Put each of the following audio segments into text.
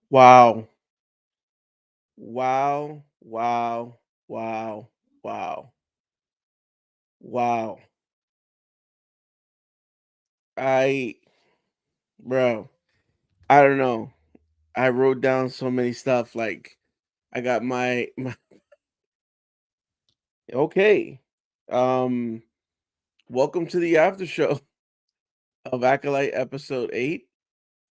Wow. Wow. Wow. Wow. Wow. Wow. I bro, I don't know. I wrote down so many stuff like I got my okay. Um Welcome to the after show of Acolyte episode 8.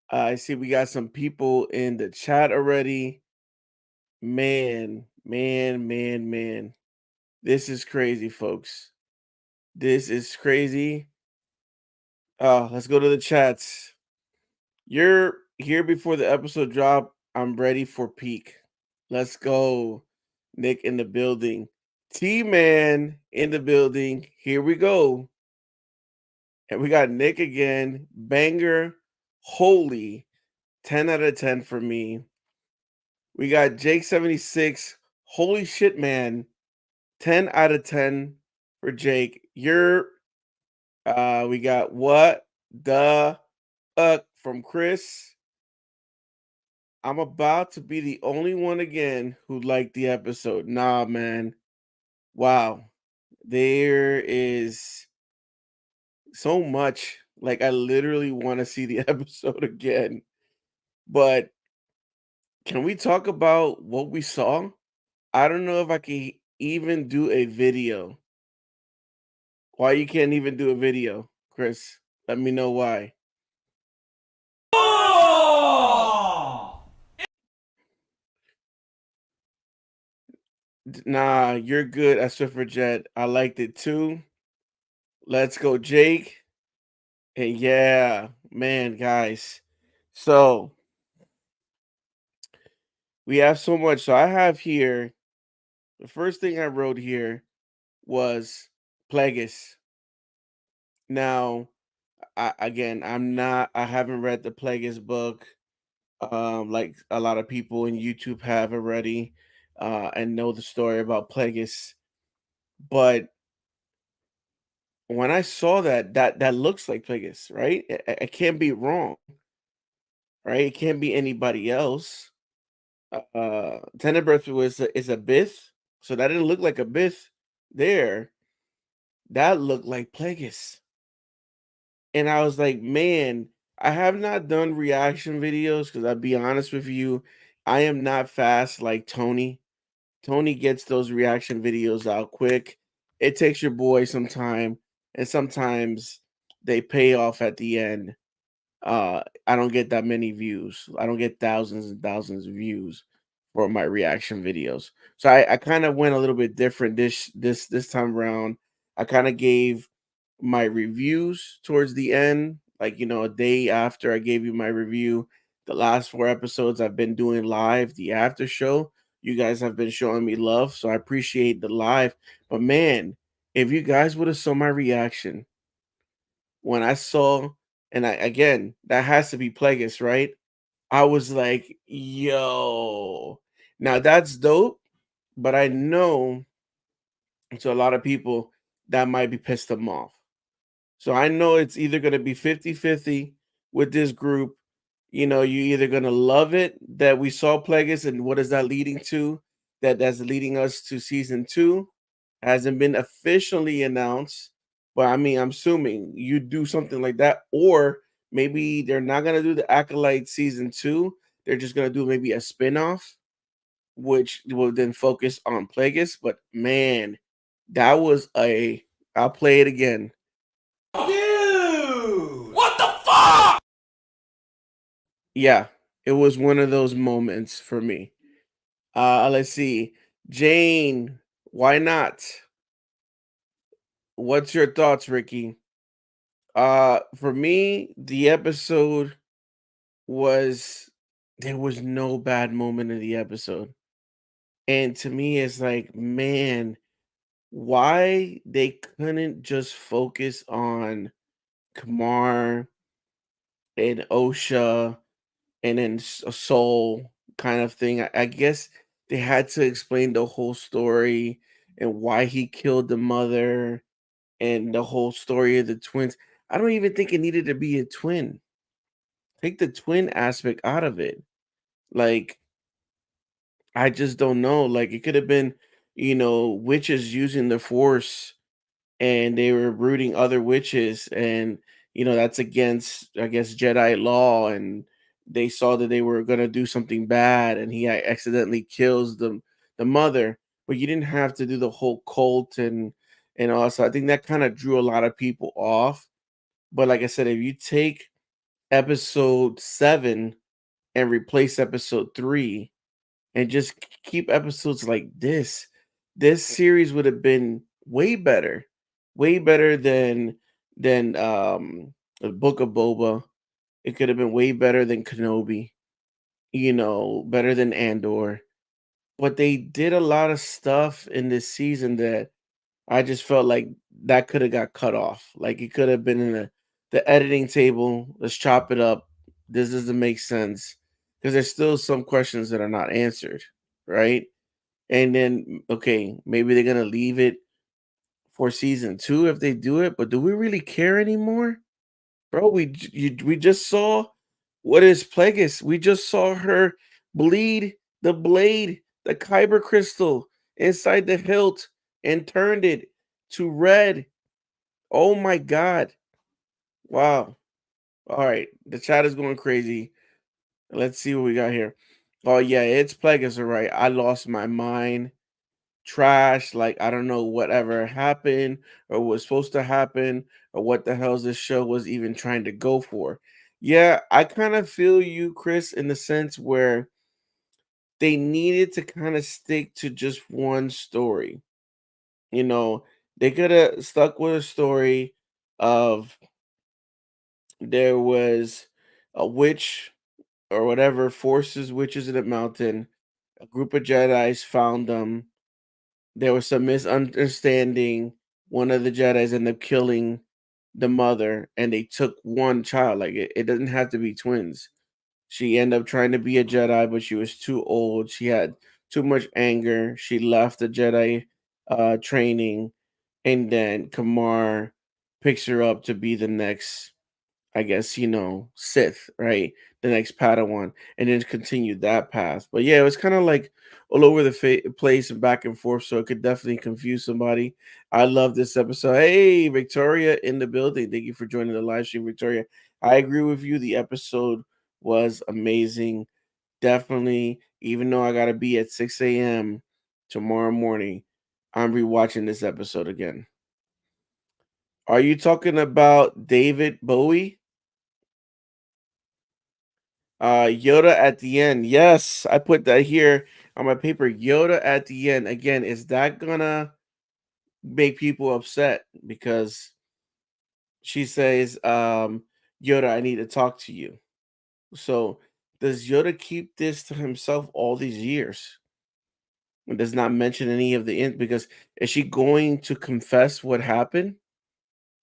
I see we got some people in the chat already. Man. This is crazy, folks. This is crazy. Let's go to the chats. You're here before the episode drop. I'm ready for peak. Let's go. Nick in the building. T Man in the building. Here we go. And we got Nick again. Banger. Holy. 10 out of 10 for me. We got Jake 76. Holy shit, man. 10 out of 10 for Jake. We got what the from Chris. I'm about to be the only one again who liked the episode. Nah, man. Wow. There is so much. Like, I literally want to see the episode again. But can we talk about what we saw? I don't know if I can even do a video. Why you can't even do a video, Chris? Let me know why. Nah, you're good at Swiffer Jet. I liked it too. Let's go, Jake. And yeah, man, guys. So we have so much. So I have here the first thing I wrote here was Plagueis. Now, I haven't read the Plagueis book, like a lot of people in YouTube have already, and know the story about Plagueis. But when I saw that looks like Plagueis, right? It can't be wrong, right? It can't be anybody else. Tenebris is a Bith, so that didn't look like a Bith there. That looked like Plagueis. And I was like, man, I have not done reaction videos because I'll be honest with you, I am not fast like Tony. Tony gets those reaction videos out quick. It takes your boy some time, and sometimes they pay off at the end. I don't get that many views. I don't get thousands and thousands of views for my reaction videos. So I kind of went a little bit different this time around. I kind of gave my reviews towards the end, like a day after I gave you my review. The last 4 episodes I've been doing live, the after show. You guys have been showing me love, so I appreciate the live. But man, if you guys would have saw my reaction when I saw, and I again, that has to be Plagueis, right? I was like, yo, now that's dope, but I know to a lot of people that might be pissed them off. So I know it's either going to be 50-50 with this group. You either going to love it that we saw Plagueis and what is that leading to? That's leading us to season 2. Hasn't been officially announced, but I mean, I'm assuming you do something like that, or maybe they're not going to do the Acolyte season 2. They're just going to do maybe a spin-off, which will then focus on Plagueis. But man, that was a I'll play it again. Dude! What the fuck? Yeah, it was one of those moments for me. Let's see. Jane, why not? What's your thoughts, Ricky? For me, the episode was there was no bad moment in the episode. And to me, it's like, man, why they couldn't just focus on Kamar and OSHA and then a soul kind of thing. I guess they had to explain the whole story and why he killed the mother and the whole story of the twins. I don't even think it needed to be a twin. Take the twin aspect out of it. Like, I just don't know. Like, it could have been, witches using the force and they were rooting other witches, and that's against, I guess, Jedi law, and they saw that they were going to do something bad, and he accidentally kills the mother. But you didn't have to do the whole cult and also I think that kind of drew a lot of people off. But like I said, if you take episode 7 and replace episode 3 and just keep episodes like this series would have been way better than the Book of Boba. It could have been way better than Kenobi, better than Andor. But they did a lot of stuff in this season that I just felt like that could have got cut off. Like it could have been in the editing table. Let's chop it up. This doesn't make sense because there's still some questions that are not answered, right? And then, okay, maybe they're gonna leave it for season 2 if they do it, but do we really care anymore? Bro, we just saw what is Plagueis. We just saw her bleed the blade, the kyber crystal inside the hilt and turned it to red. Oh my god. Wow. All right. The chat is going crazy. Let's see what we got here. Oh yeah, it's Plagueis, all right. I lost my mind. Trash, like I don't know whatever happened or was supposed to happen or what the hell's this show was even trying to go for. Yeah, I kind of feel you, Chris, in the sense where they needed to kind of stick to just one story. You know, they could have stuck with a story of there was a witch or whatever forces witches in the mountain. A group of Jedi's found them. There was some misunderstanding. One of the Jedis ended up killing the mother, and they took one child. Like it doesn't have to be twins. She ended up trying to be a Jedi, but she was too old. She had too much anger. She left the Jedi training, and then Kamar picks her up to be the next, I guess, Sith, right? The next Padawan, and then continue that path. But yeah, it was kind of like all over the place and back and forth, so it could definitely confuse somebody. I love this episode. Hey, Victoria in the building. Thank you for joining the live stream, Victoria. I agree with you. The episode was amazing. Definitely, even though I gotta be at 6 a.m. tomorrow morning, I'm rewatching this episode again. Are you talking about David Bowie? Yoda at the end. Yes, I put that here on my paper. Yoda at the end. Again, is that gonna make people upset? Because she says, Yoda, I need to talk to you. So does Yoda keep this to himself all these years? And does not mention any of the end because is she going to confess what happened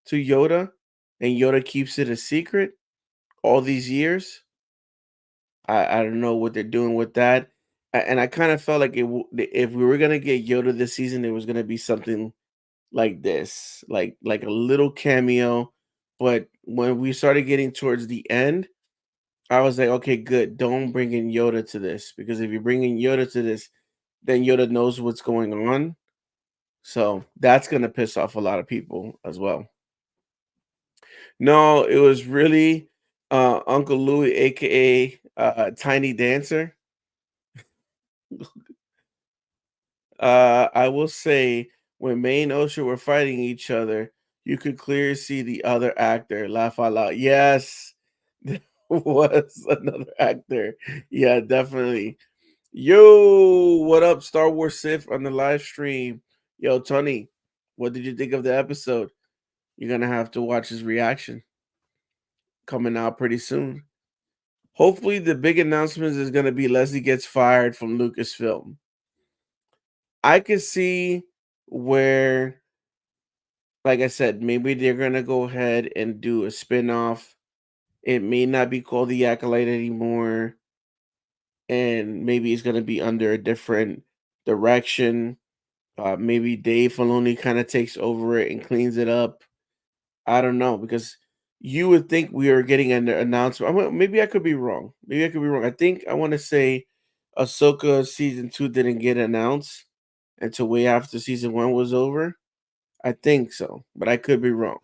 to Yoda and Yoda keeps it a secret all these years? I don't know what they're doing with that, and I kind of felt like if we were gonna get Yoda this season, it was gonna be something like this, like a little cameo. But when we started getting towards the end, I was like, okay, good. Don't bring in Yoda to this because if you bring in Yoda to this, then Yoda knows what's going on. So that's gonna piss off a lot of people as well. No, it was really Uncle Louie, aka Tiny Dancer. I will say when May and Osha were fighting each other, you could clearly see the other actor laugh out loud. Yes, there was another actor. Yeah, definitely. Yo, what up, Star Wars Sith on the live stream? Yo, Tony, what did you think of the episode? You're gonna have to watch his reaction coming out pretty soon. Hopefully, the big announcement is gonna be Leslie gets fired from Lucasfilm. I could see where, like I said, maybe they're gonna go ahead and do a spin-off. It may not be called the Acolyte anymore, and maybe it's gonna be under a different direction. Maybe Dave Filoni kind of takes over it and cleans it up. I don't know because you would think we are getting an announcement. Maybe I could be wrong. Maybe I could be wrong. I think I want to say Ahsoka season 2 didn't get announced until way after season 1 was over. I think so, but I could be wrong.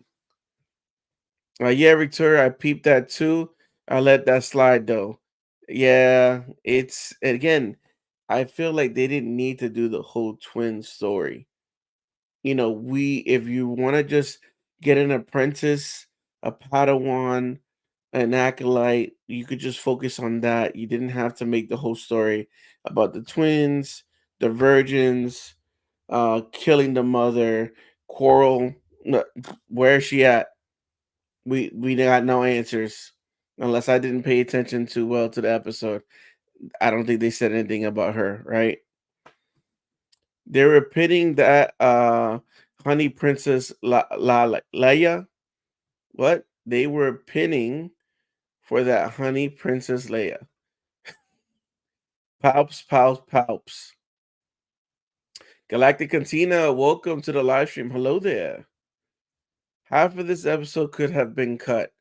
Yeah, Victoria, I peeped that too. I let that slide though. Yeah, it's again. I feel like they didn't need to do the whole twin story. We if you want to just get an apprentice, a Padawan, an acolyte, you could just focus on that. You didn't have to make the whole story about the twins, the virgins, killing the mother, quarrel. Where is she at? We got no answers unless I didn't pay attention too well to the episode. I don't think they said anything about her, right? They were pitting that Honey Princess Leia. What? They were pinning for that Honey Princess Leia. Palps, palps, palps. Galactic Cantina, welcome to the live stream. Hello there. Half of this episode could have been cut.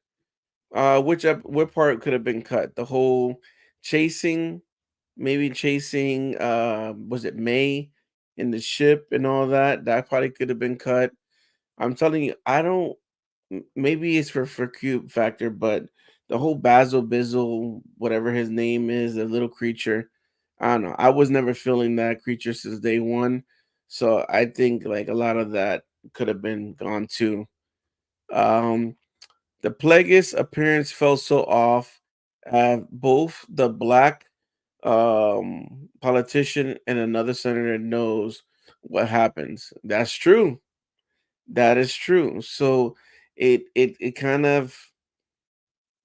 What part could have been cut? The whole chasing, maybe chasing. Was it May in the ship and all that? That probably could have been cut. I'm telling you, I don't. Maybe it's for cute factor, but the whole Basil Bizzle, whatever his name is, the little creature. I don't know. I was never feeling that creature since day one, so I think like a lot of that could have been gone too. Um, the Plagueis appearance felt so off. Both the black politician and another senator knows what happens. That's true. That is true. So it kind of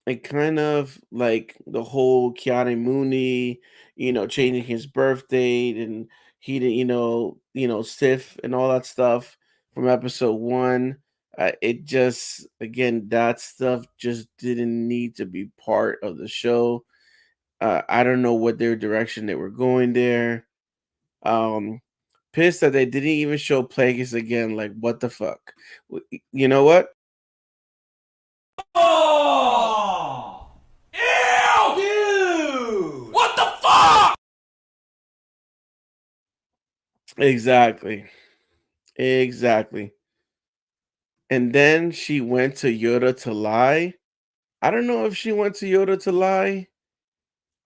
like the whole Keanu Mooney, changing his birth date, and he didn't, Sif and all that stuff from episode one. It just, again, that stuff just didn't need to be part of the show. I don't know what their direction they were going there. Um, Pissed that they didn't even show Plagueis again. Like, what the fuck? You know what? Oh! Ew! Dude! What the fuck? Exactly. Exactly. And then she went to Yoda to lie. I don't know if she went to Yoda to lie.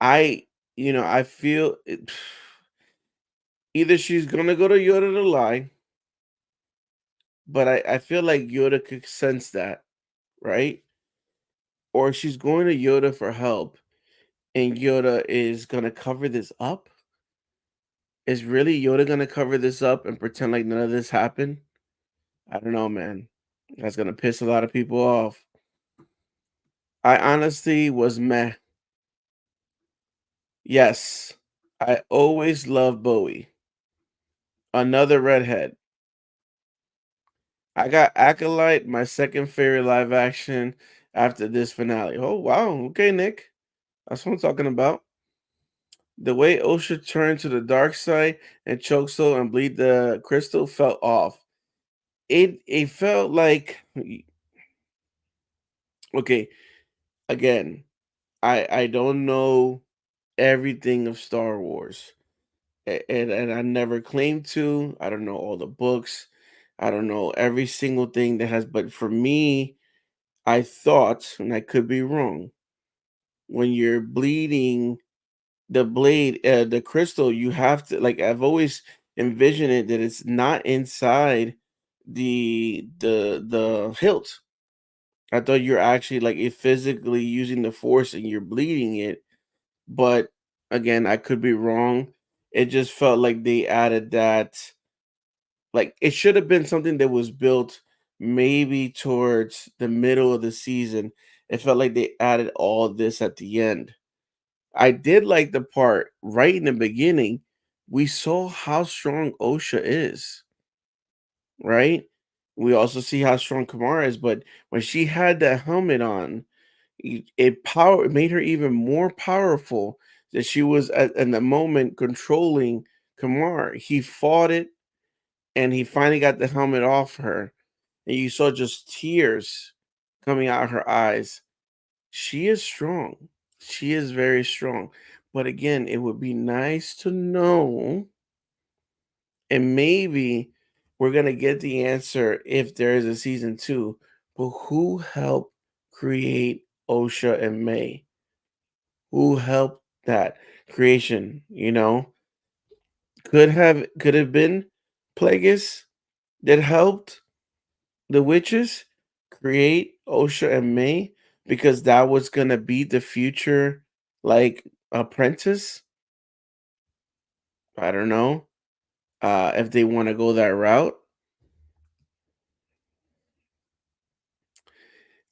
I, I feel either she's gonna go to Yoda to lie, but I feel like Yoda could sense that, right? Or she's going to Yoda for help, and Yoda is gonna cover this up. Is really Yoda gonna cover this up and pretend like none of this happened? I don't know, man. That's gonna piss a lot of people off. I honestly was meh. Yes, I always love Bowie. Another redhead. I got Acolyte, my second favorite live action after this finale. Oh wow, okay, Nick. That's what I'm talking about. The way Osha turned to the dark side and choke soul and bleed the crystal felt off. It felt like okay, again, I don't know everything of Star Wars. And I never claimed to. I don't know all the books. I don't know every single thing that has, but for me, I thought, and I could be wrong, when you're bleeding the blade, the crystal, you have to, like, I've always envisioned it that it's not inside the hilt. I thought you're actually like it physically using the force and you're bleeding it. But again, I could be wrong. It just felt like they added that. Like, it should have been something that was built maybe towards the middle of the season. It felt like they added all this at the end. I did like the part right in the beginning. We saw how strong Osha is, right? We also see how strong Kamara is, but when she had that helmet on, it made her even more powerful. That she was in the moment controlling Kamar. He fought it, and he finally got the helmet off her, and you saw just tears coming out her eyes. She is strong. She is very strong. But again, it would be nice to know, and maybe we're gonna get the answer if there is a season two. But who helped create Osha and May? Who helped that creation? Could have been Plagueis that helped the witches create Osha and May because that was gonna be the future like apprentice. I don't know. If they want to go that route.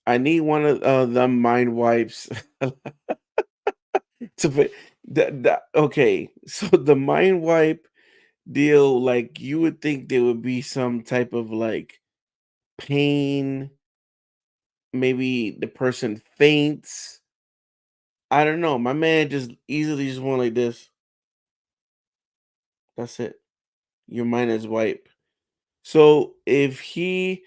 I need one of the mind wipes to put okay. So the mind wipe deal, like you would think there would be some type of like pain, maybe the person faints. I don't know. My man just easily just went like this. That's it. Your mind is wiped. So if he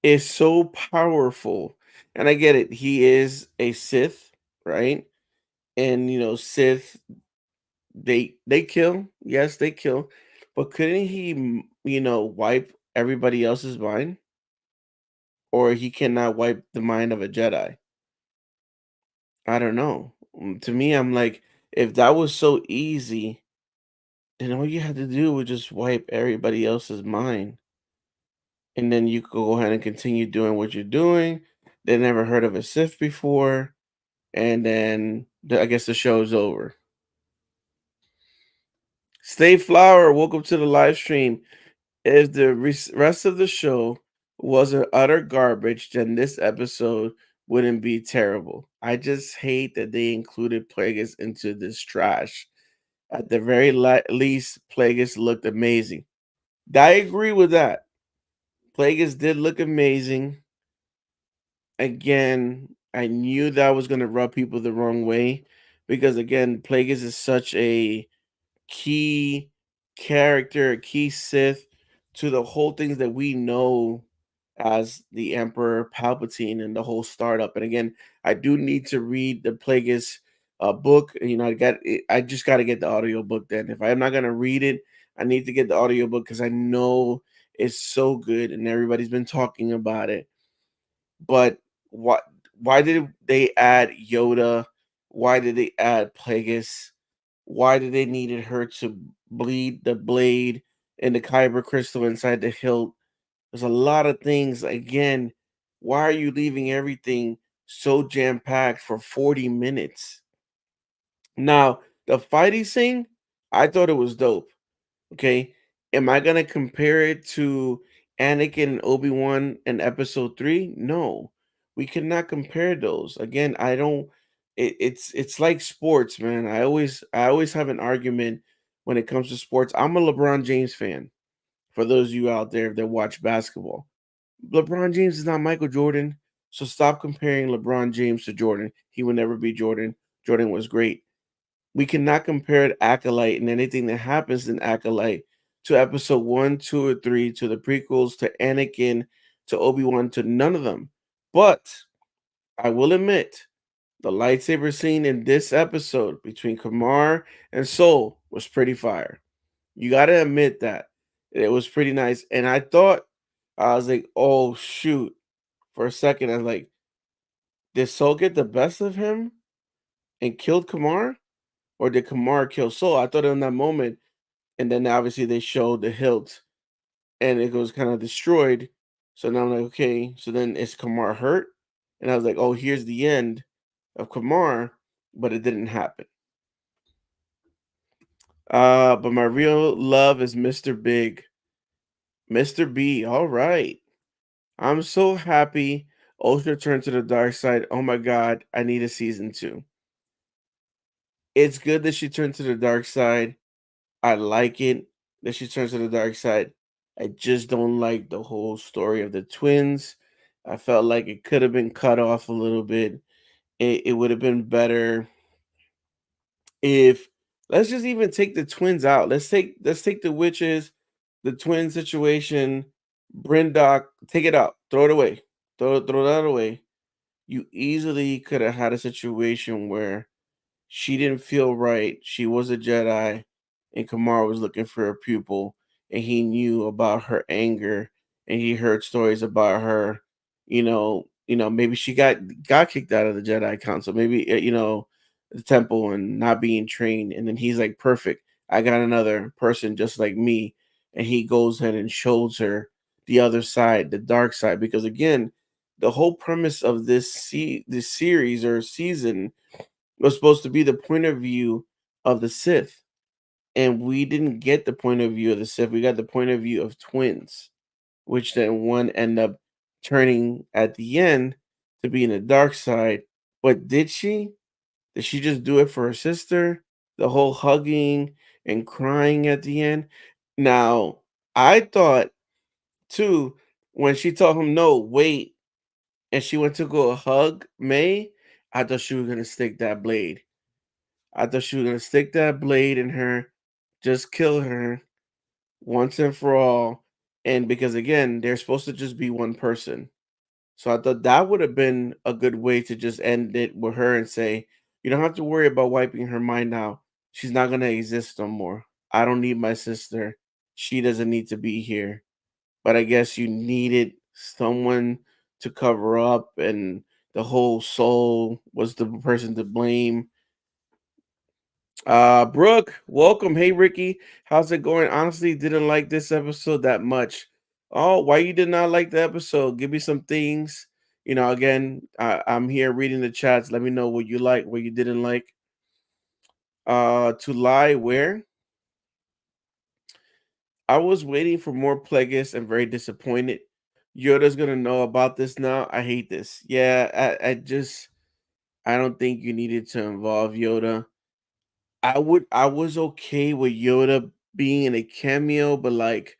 is so powerful, and I get it, he is a Sith, right? And Sith, they kill. Yes, they kill. But couldn't he, wipe everybody else's mind? Or he cannot wipe the mind of a Jedi? I don't know. To me, I'm like, if that was so easy, then all you had to do was just wipe everybody else's mind. And then you could go ahead and continue doing what you're doing. They never heard of a Sith before. And then I guess the show's over. Stay Flower, welcome to the live stream. If the rest of the show wasn't utter garbage, then this episode wouldn't be terrible. I just hate that they included Plagueis into this trash. At the very least, Plagueis looked amazing. I agree with that. Plagueis did look amazing. Again, I knew that was going to rub people the wrong way because, again, Plagueis is such a key character, a key Sith to the whole things that we know as the Emperor Palpatine and the whole startup. And again, I do need to read the Plagueis book. I just got to get the audio book. Then, if I'm not gonna read it, I need to get the audio book because I know it's so good and everybody's been talking about it. But what? Why did they add Yoda? Why did they add Plagueis? Why did they needed her to bleed the blade and the kyber crystal inside the hilt? There's a lot of things. Again, why are you leaving everything so jam packed for 40 minutes? Now, the fighting scene, I thought it was dope. Okay. Am I gonna compare it to Anakin and Obi-Wan in episode 3? No. We cannot compare those. Again, I don't it's like sports, man. I always have an argument when it comes to sports. I'm a LeBron James fan. For those of you out there that watch basketball. LeBron James is not Michael Jordan. So stop comparing LeBron James to Jordan. He will never be Jordan. Jordan was great. We cannot compare Acolyte and anything that happens in Acolyte to episode 1, 2, or 3, to the prequels, to Anakin, to Obi-Wan, to none of them. But I will admit, the lightsaber scene in this episode between Kamar and Soul was pretty fire. You gotta admit that. It was pretty nice. And I was like, oh shoot. For a second, I was like, did Soul get the best of him and killed Kamar? Or did Kamar kill Soul? I thought in that moment, and then obviously they showed the hilt and it was kind of destroyed. So now I'm like, okay, so then is Kamar hurt? And I was like, oh, here's the end of Kamar, but it didn't happen. But my real love is Mr. Big. Mr. B, all right. I'm so happy Ultra turned to the dark side. Oh my god, I need a season 2. It's good that she turned to the dark side. I like it that she turns to the dark side. I just don't like the whole story of the twins. I felt like it could have been cut off a little bit. It would have been better if let's just even take the twins out. Let's take the witches, the twin situation, Brindock, take it out, throw it away, throw that away. you easily could have had a situation where she didn't feel right. She was a Jedi, and Kamar was looking for a pupil, and he knew about her anger, and he heard stories about her. Maybe she got kicked out of the Jedi Council, maybe the temple and not being trained, and then he's like, perfect. I got another person just like me, and he goes ahead and shows her the other side, the dark side, because again, the whole premise of this series or season was supposed to be the point of view of the Sith, and we didn't get the point of view of the Sith. We got the point of view of twins, which then one end up turning at the end to be in the dark side. But did she? Did she just do it for her sister? The whole hugging and crying at the end. Now, I thought too when she told him no, wait, and she went to go hug May. I thought she was gonna stick that blade. I thought she was gonna stick that blade in her, just kill her once and for all. And because again, they're supposed to just be one person. So I thought that would have been a good way to just end it with her and say, you don't have to worry about wiping her mind out. She's not gonna exist no more. I don't need my sister. She doesn't need to be here. But I guess you needed someone to cover up, and the whole soul was the person to blame. Brooke, welcome. Hey, Ricky, how's it going? Honestly, didn't like this episode that much. Oh, why you did not like the episode? Give me some things. Again, I'm here reading the chats. Let me know what you like, what you didn't like. To lie where? I was waiting for more Plagueis and very disappointed. Yoda's gonna know about this now. I hate this. Yeah, I don't think you needed to involve Yoda. I was okay with Yoda being in a cameo, but like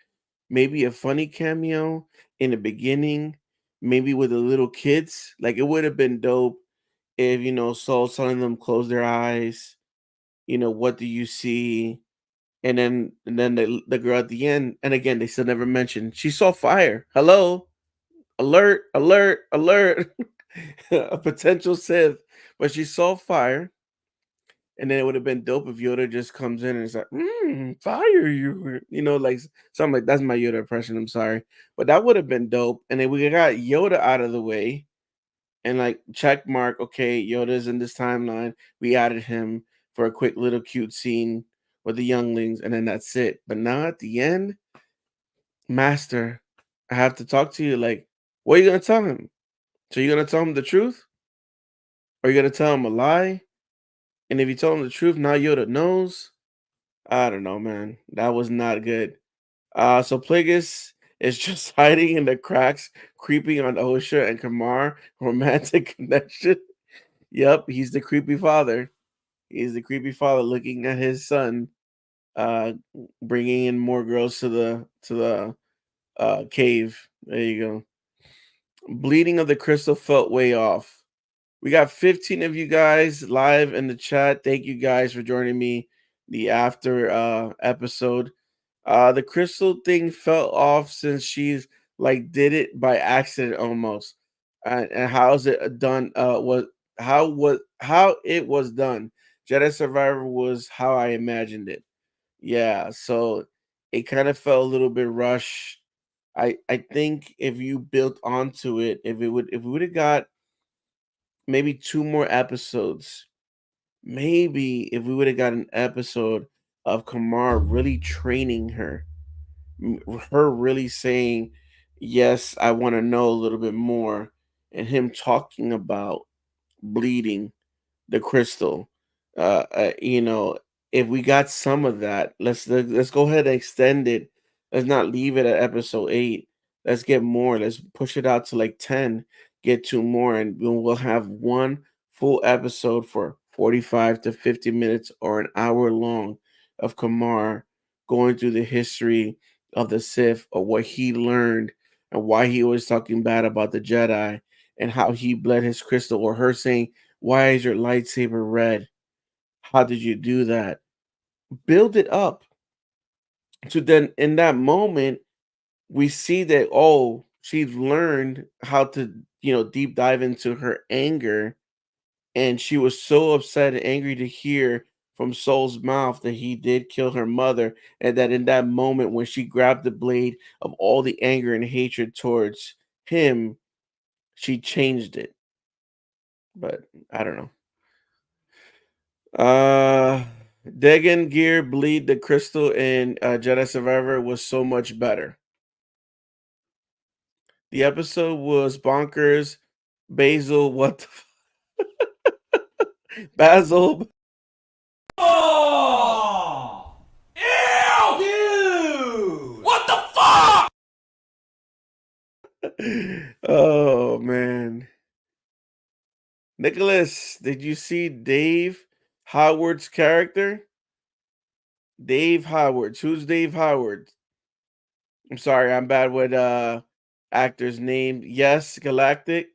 maybe a funny cameo in the beginning, maybe with the little kids. Like it would have been dope if Saul telling them close their eyes. What do you see? And then the girl at the end, and again they still never mentioned she saw fire. Hello, alert, alert, alert, a potential Sith, but she saw fire. And then it would have been dope if Yoda just comes in and is like, fire you. Like something like that's my Yoda impression. I'm sorry. But that would have been dope. And then we got Yoda out of the way and like check mark, okay, Yoda's in this timeline. We added him for a quick little cute scene with the younglings, and then that's it. But now at the end, Master, I have to talk to you. Like, what are you gonna tell him? So you're gonna tell him the truth? Or you gonna tell him a lie? And if you tell him the truth, now Yoda knows. I don't know, man. That was not good. So Plagueis is just hiding in the cracks, creeping on Osha and Kamar. Romantic connection. Yep, he's the creepy father. He's the creepy father looking at his son, uh, bringing in more girls to the cave. There you go. Bleeding of the crystal felt way off. We got 15 of you guys live in the chat. Thank you guys for joining me. The after episode. The crystal thing fell off since she's like did it by accident almost. And how's it done? How it was done? Jedi Survivor was how I imagined it. Yeah, so it kind of felt a little bit rushed. I think if you built onto it, if we would have got maybe two more episodes, maybe if we would have got an episode of Kamar really training her, her really saying, "Yes, I want to know a little bit more," and him talking about bleeding the crystal. Uh, uh, you know, if we got some of that, let's go ahead and extend it. Let's not leave it at episode 8. Let's get more. Let's push it out to like 10. Get two more, and we'll have one full episode for 45 to 50 minutes or an hour long of Kamar going through the history of the Sith, or what he learned and why he was talking bad about the Jedi, and how he bled his crystal, or her saying, why is your lightsaber red? How did you do that? Build it up. So then in that moment, we see that, oh, she's learned how to deep dive into her anger, and she was so upset and angry to hear from Soul's mouth that he did kill her mother, and that in that moment when she grabbed the blade of all the anger and hatred towards him, she changed it. But I don't know. Uh Degan Gear Bleed the Crystal in Jedi Survivor was so much better. The episode was bonkers. Basil, what the Basil. Oh! Ew! Dude! What the fuck? Oh man. Nicholas, did you see Dave Howard's character? Dave Howard. Who's Dave Howard? I'm sorry, I'm bad with actors' name. Yes, Galactic.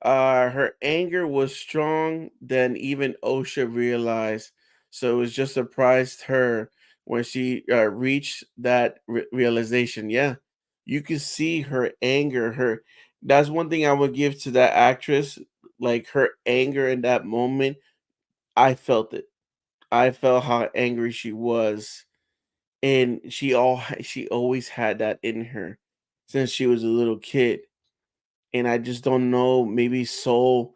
Her anger was strong than even OSHA realized. So it was just surprised her when she reached that realization. Yeah, you can see her anger. That's one thing I would give to that actress. Like her anger in that moment, I felt it. I felt how angry she was, and she always had that in her since she was a little kid. And I just don't know, maybe Soul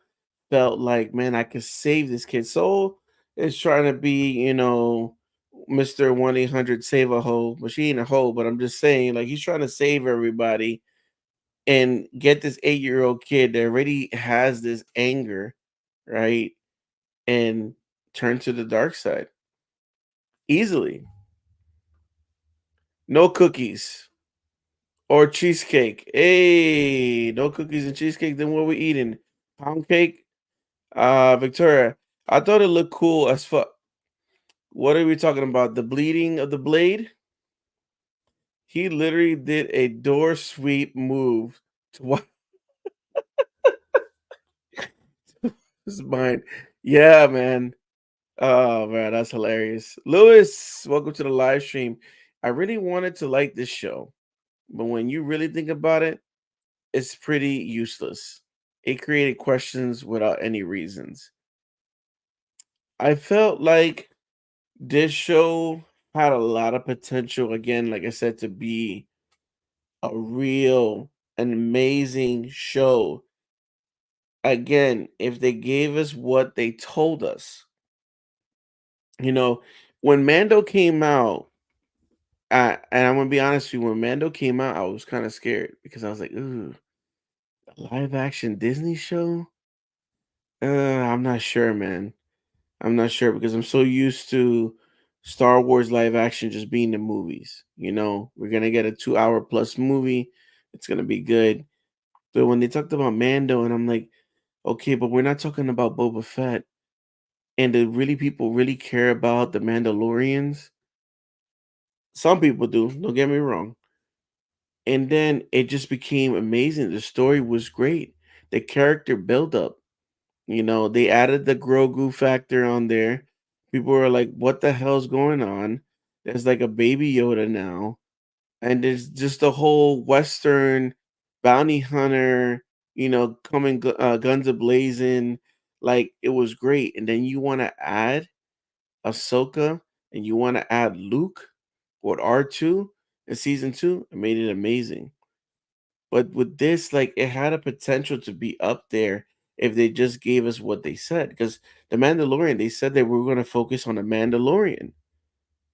felt like, man, I could save this kid. Soul is trying to be, Mr. 1-800 save a hoe, but she ain't a hoe. But I'm just saying, like, he's trying to save everybody and get this 8-year-old kid that already has this anger, right? And turn to the dark side easily. No cookies or cheesecake. Hey, no cookies and cheesecake. Then what we eating? Pound cake. Victoria, I thought it looked cool as fuck. What are we talking about? The bleeding of the blade? He literally did a door sweep move to what his mind. Yeah, man. Oh man, that's hilarious. Lewis, welcome to the live stream. I really wanted to like this show, but when you really think about it, it's pretty useless. It created questions without any reasons. I felt like this show had a lot of potential, again, like I said, to be a real, an amazing show. Again, if they gave us what they told us, you know, when Mando came out, and I'm gonna be honest with you, when Mando came out, I was kind of scared because I was like, ooh, a live action Disney show? I'm not sure, man. I'm not sure because I'm so used to Star Wars live action just being the movies. We're gonna get a 2 hour plus movie. It's gonna be good. But when they talked about Mando, and I'm like, okay, but we're not talking about Boba Fett. And do really people really care about the Mandalorians? Some people do, don't get me wrong. And then it just became amazing. The story was great. The character build up. They added the Grogu factor on there. People were like, what the hell's going on? There's like a baby Yoda now. And there's just a whole Western bounty hunter, coming guns a blazing. Like it was great. And then you want to add Ahsoka and you want to add Luke or R2 in season 2, it made it amazing. But with this, like it had a potential to be up there if they just gave us what they said. Because the Mandalorian, they said they were going to focus on the Mandalorian,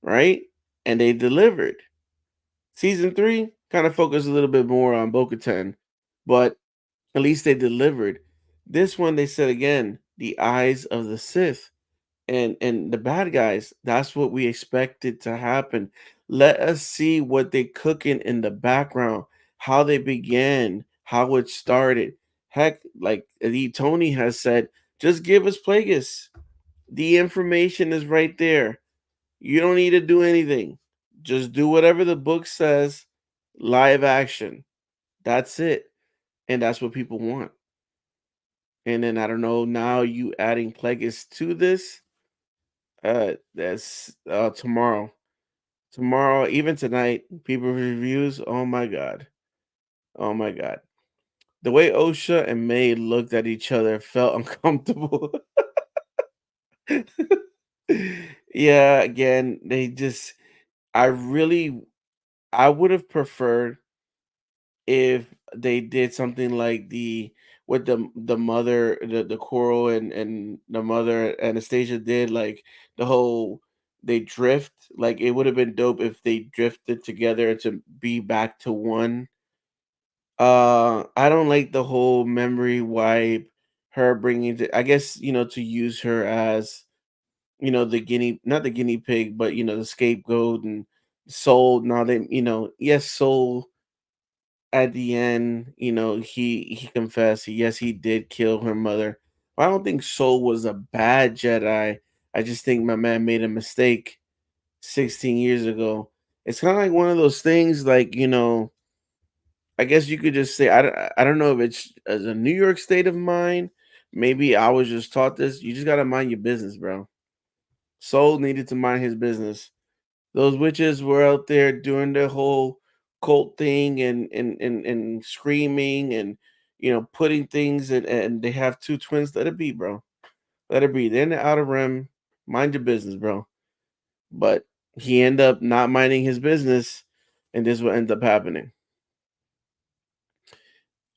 right? And they delivered. Season 3 kind of focused a little bit more on Bo-Katan, but at least they delivered. This one, they said again, the eyes of the Sith and the bad guys. That's what we expected to happen. Let us see what they cooking in the background, how they began, how it started. Heck, like the Tony has said, just give us Plagueis. The information is right there. You don't need to do anything. Just do whatever the book says. Live action. That's it. And that's what people want. And then I don't know, now you adding Plagueis to this. That's tomorrow. Tomorrow, even tonight, people reviews. Oh my god. Oh my god. The way Osha and May looked at each other felt uncomfortable. Yeah, again, they just I really I would have preferred if they did something like the what the mother the Coral and the mother Anastasia did, like the whole they drift. Like it would have been dope if they drifted together to be back to one. I don't like the whole memory wipe, her bringing the I guess, to use her as, the guinea not the guinea pig, but, the scapegoat and Soul. Now they, yes, Soul at the end, he confessed, yes, he did kill her mother. But I don't think Soul was a bad Jedi. I just think my man made a mistake 16 years ago. It's kind of like one of those things, like, I guess you could just say I don't know if it's as a New York state of mind. Maybe I was just taught this. You just gotta mind your business, bro. Soul needed to mind his business. Those witches were out there doing their whole cult thing and screaming and putting things and they have two twins. Let it be, bro. Let it be. They're in the outer rim. Mind your business, bro. But he ended up not minding his business, and this will end up happening.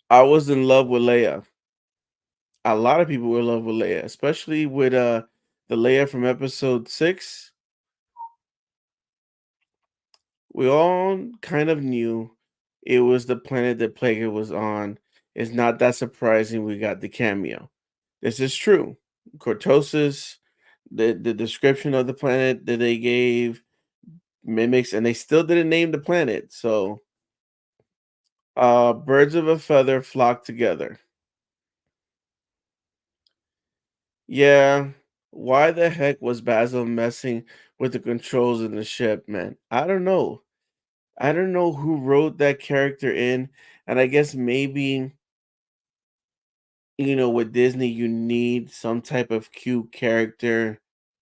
I was in love with Leia. A lot of people were in love with Leia, especially with the Leia from episode 6. We all kind of knew it was the planet that Plagueis was on. It's not that surprising we got the cameo. This is true. Cortosis, the description of the planet that they gave mimics, and they still didn't name the planet. So birds of a feather flock together. Yeah. Why the heck was Basil messing with the controls in the ship, man? I don't know. I don't know who wrote that character in, and I guess maybe, with Disney, you need some type of cute character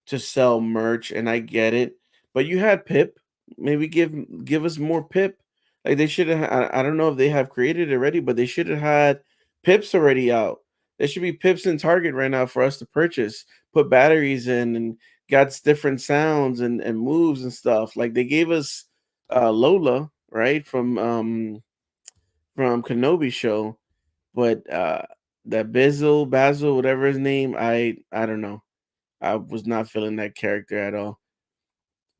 to sell merch, and I get it. But you had Pip. Maybe give us more Pip. Like they should have. I don't know if they have created it already, but they should have had Pips already out. There should be Pips in Target right now for us to purchase. Put batteries in and got different sounds and moves and stuff. Like they gave us Lola, right, from Kenobi show, but that Basil, whatever his name, I don't know. I was not feeling that character at all.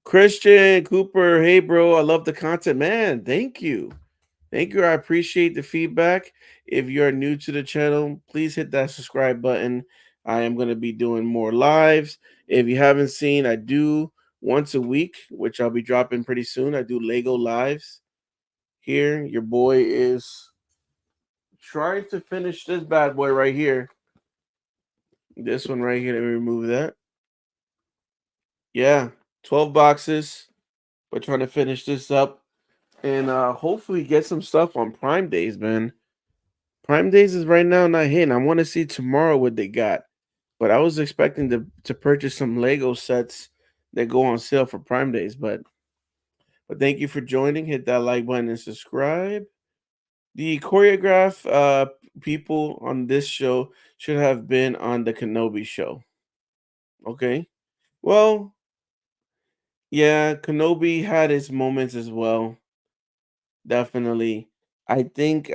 Christian Cooper, hey bro, I love the content, man. Thank you. Thank you. I appreciate the feedback. If you're new to the channel, please hit that subscribe button. I am going to be doing more lives. If you haven't seen, I do once a week, which I'll be dropping pretty soon. I do Lego lives here. Your boy is trying to finish this bad boy right here. This one right here. Let me remove that. Yeah, 12 boxes. We're trying to finish this up and hopefully get some stuff on Prime Days, man. Prime Days is right now not hitting. I want to see tomorrow what they got. But I was expecting to purchase some Lego sets that go on sale for Prime Days. But thank you for joining. Hit that like button and subscribe. The choreograph people on this show should have been on the Kenobi show. Okay. Well, yeah, Kenobi had his moments as well. Definitely. I think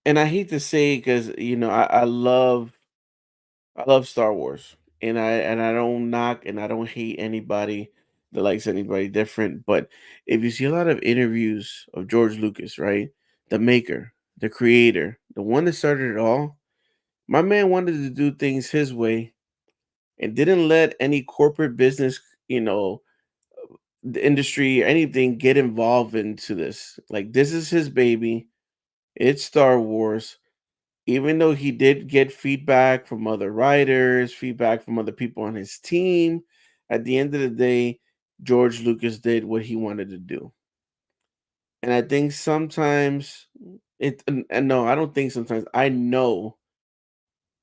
and I hate to say because I love Star Wars, and I don't knock and I don't hate anybody that likes anybody different. But if you see a lot of interviews of George Lucas, right, the maker, the creator, the one that started it all, my man wanted to do things his way and didn't let any corporate business, the industry, anything get involved into this. Like this is his baby. It's Star Wars. Even though he did get feedback from other writers, feedback from other people on his team, at the end of the day, George Lucas did what he wanted to do. And I think sometimes and no, I don't think sometimes. I know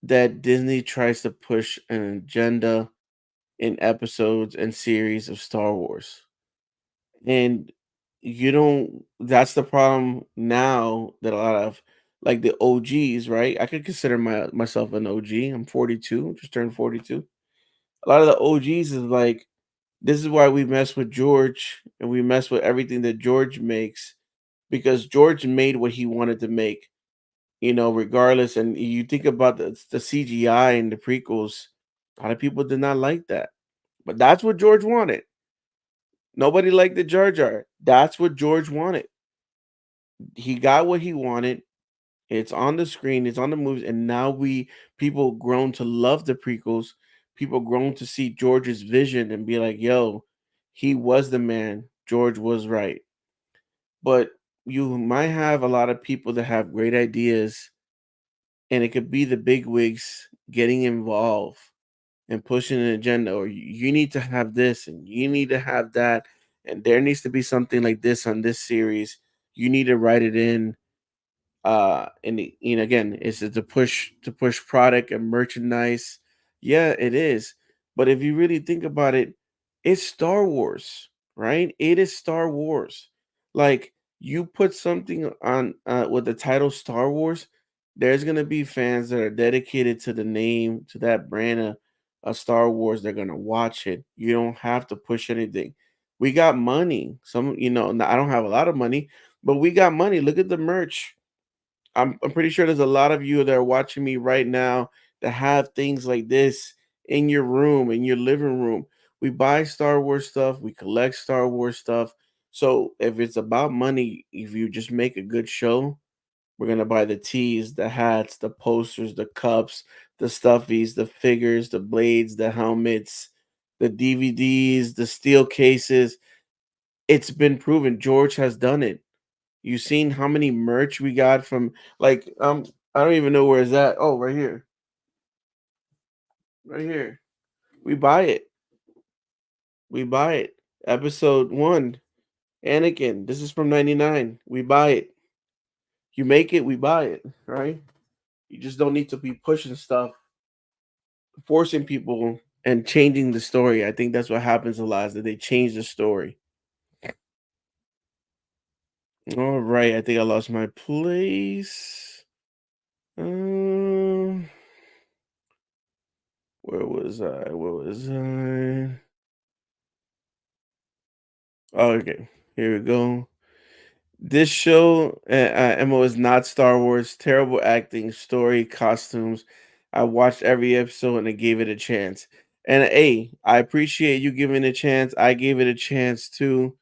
that Disney tries to push an agenda in episodes and series of Star Wars. And you don't that's the problem now that a lot of like the OGs, right? I could consider myself an OG. I'm 42, just turned 42. A lot of the OGs is like, this is why we mess with George and we mess with everything that George makes because George made what he wanted to make, regardless. And you think about the CGI and the prequels, a lot of people did not like that. But that's what George wanted. Nobody liked the Jar Jar. That's what George wanted. He got what he wanted. It's on the screen, it's on the movies, and now people grown to love the prequels. People grown to see George's vision and be like, yo, he was the man. George was right. But you might have a lot of people that have great ideas, and it could be the big wigs getting involved and pushing an agenda, or you need to have this and you need to have that, and there needs to be something like this on this series. You need to write it in, and again, is it to push product and merchandise? Yeah, it is. But if you really think about it, it's Star Wars, right? It is Star Wars. Like, you put something on with the title Star Wars, there's gonna be fans that are dedicated to the name, to that brand of Star Wars. They're gonna watch it. You don't have to push anything. We got money. I don't have a lot of money, but we got money. Look at the merch. I'm pretty sure there's a lot of you that are watching me right now that have things like this in your room, in your living room. We buy Star Wars stuff, we collect Star Wars stuff. So if it's about money, if you just make a good show, we're gonna buy the tees, the hats, the posters, the cups, the stuffies, the figures, the blades, the helmets, the DVDs, the steel cases. It's been proven. George has done it. You seen how many merch we got from, like, I don't even know where it's at. Oh, right here. Right here. We buy it. We buy it. Episode 1. Anakin. This is from 99. We buy it. You make it, we buy it, right? You just don't need to be pushing stuff, forcing people and changing the story. I think that's what happens a lot, is that they change the story. All right, I think I lost my place. Um, where was I? Where was I? Oh, okay, here we go. This show, Emma, is not Star Wars. Terrible acting, story, costumes. I watched every episode and I gave it a chance. And hey, I appreciate you giving it a chance. I gave it a chance too.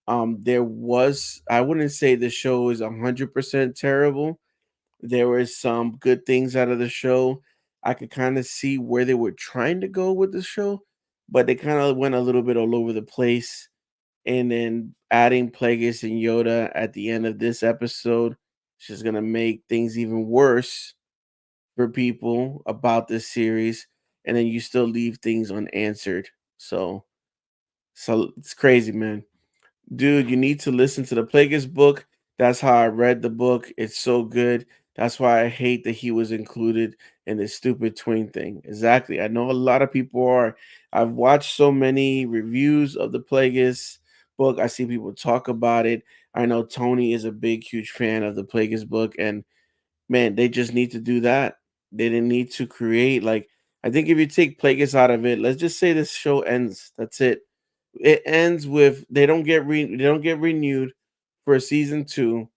I wouldn't say the show is 100% terrible. There were some good things out of the show. I could kind of see where they were trying to go with the show, but they kind of went a little bit all over the place. And then adding Plagueis and Yoda at the end of this episode is just gonna make things even worse for people about this series. And then you still leave things unanswered. So it's crazy, man. Dude, you need to listen to the Plagueis book. That's how I read the book. It's so good. That's why I hate that he was included in this stupid twin thing. Exactly. I know a lot of people are. I've watched so many reviews of the Plagueis book. I see people talk about it. I know Tony is a big, huge fan of the Plagueis book, and man, they just need to do that. They didn't need to create, like, I think if you take Plagueis out of it, let's just say this show ends. That's it. It ends with they don't get renewed for season 2.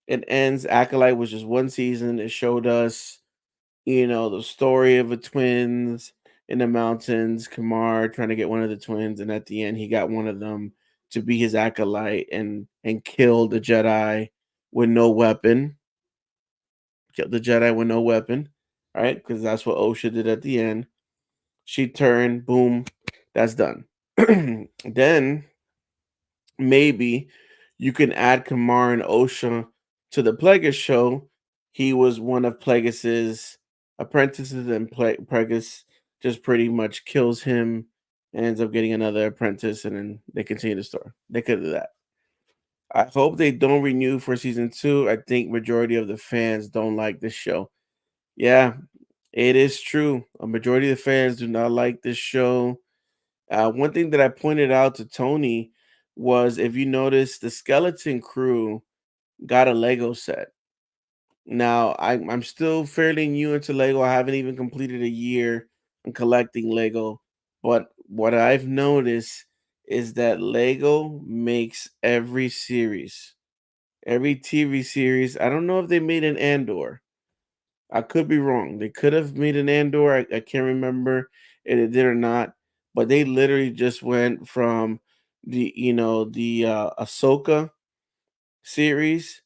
It ends. Acolyte was just one season. It showed us, the story of the twins in the mountains, Kamar trying to get one of the twins, and at the end he got one of them to be his acolyte and killed the Jedi with no weapon. Killed the Jedi with no weapon, right? Because that's what Osha did at the end. She turned, boom, that's done. Then maybe you can add Kamar and Osha to the Plagueis show. He was one of Plagueis's apprentices, and Plagueis just pretty much kills him and ends up getting another apprentice, and then they continue the story. They could do that. I hope they don't renew for season 2. I think majority of the fans don't like this show. Yeah, it is true. A majority of the fans do not like this show. One thing that I pointed out to Tony was, if you notice, the skeleton crew got a Lego set. Now, I'm still fairly new into Lego. I haven't even completed a year in collecting Lego, but what I've noticed is that Lego makes every series, every TV series. I don't know if they made an Andor. I could be wrong. They could have made an Andor. I can't remember if it did or not. But they literally just went from the Ahsoka series,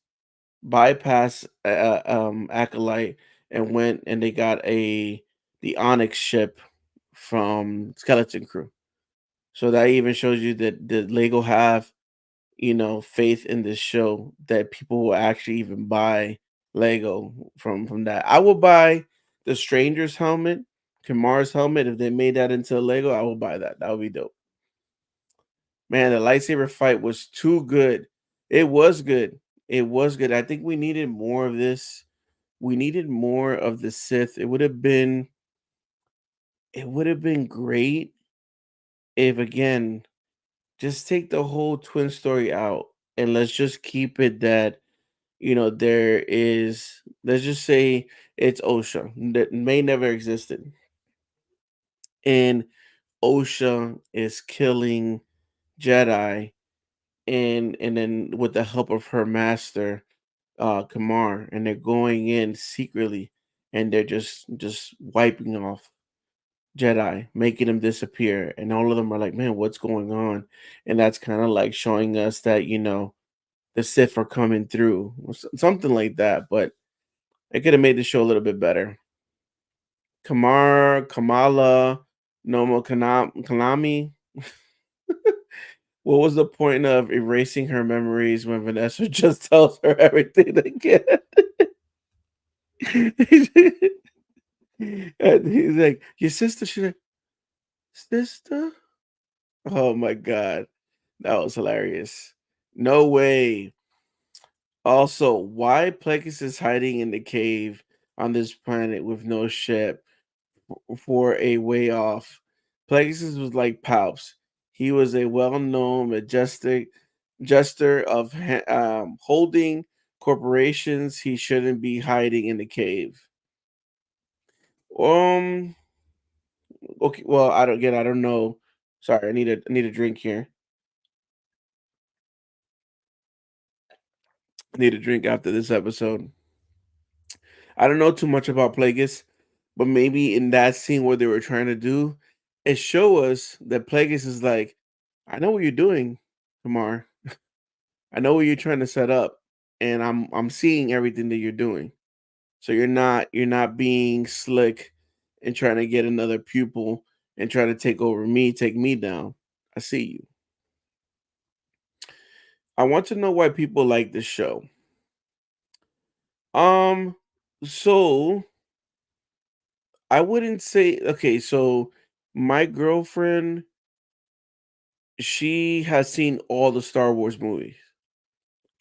bypass Acolyte, and went and they got the Onyx ship from Skeleton Crew. So that even shows you that the Lego have, faith in this show, that people will actually even buy Lego from that. I will buy the Stranger's helmet, Kamar's helmet. If they made that into a Lego, I will buy that. That would be dope. Man, the lightsaber fight was too good. It was good. It was good. I think we needed more of this. We needed more of the Sith. It would have been great if, again, just take the whole twin story out and let's just keep it that, there is, let's just say it's OSHA that may never existed. And OSHA is killing Jedi, and then with the help of her master, Kamar, and they're going in secretly and they're just wiping off Jedi, making them disappear. And all of them are like, man, what's going on? And that's kind of like showing us that, the Sith are coming through, or something like that. But it could have made the show a little bit better. Kamala, Nomo Kanami. What was the point of erasing her memories when Vanessa just tells her everything again? And he's like, your sister should have, sister? Oh my God. That was hilarious. No way. Also, why Plagueis is hiding in the cave on this planet with no ship for a way off? Plagueis was like Palps. He was a well-known majestic jester of holding corporations. He shouldn't be hiding in the cave. Um. Okay. Well, I don't know. Sorry. I need a drink here. I need a drink after this episode. I don't know too much about Plagueis, but maybe in that scene where they were trying to do, it show us that Plagueis is like, I know what you're doing, Kamar. I know what you're trying to set up, and I'm seeing everything that you're doing. So you're not being slick and trying to get another pupil and try to take over me, take me down. I see you. I want to know why people like this show. Um, so I wouldn't say, okay, so my girlfriend, she has seen all the Star Wars movies.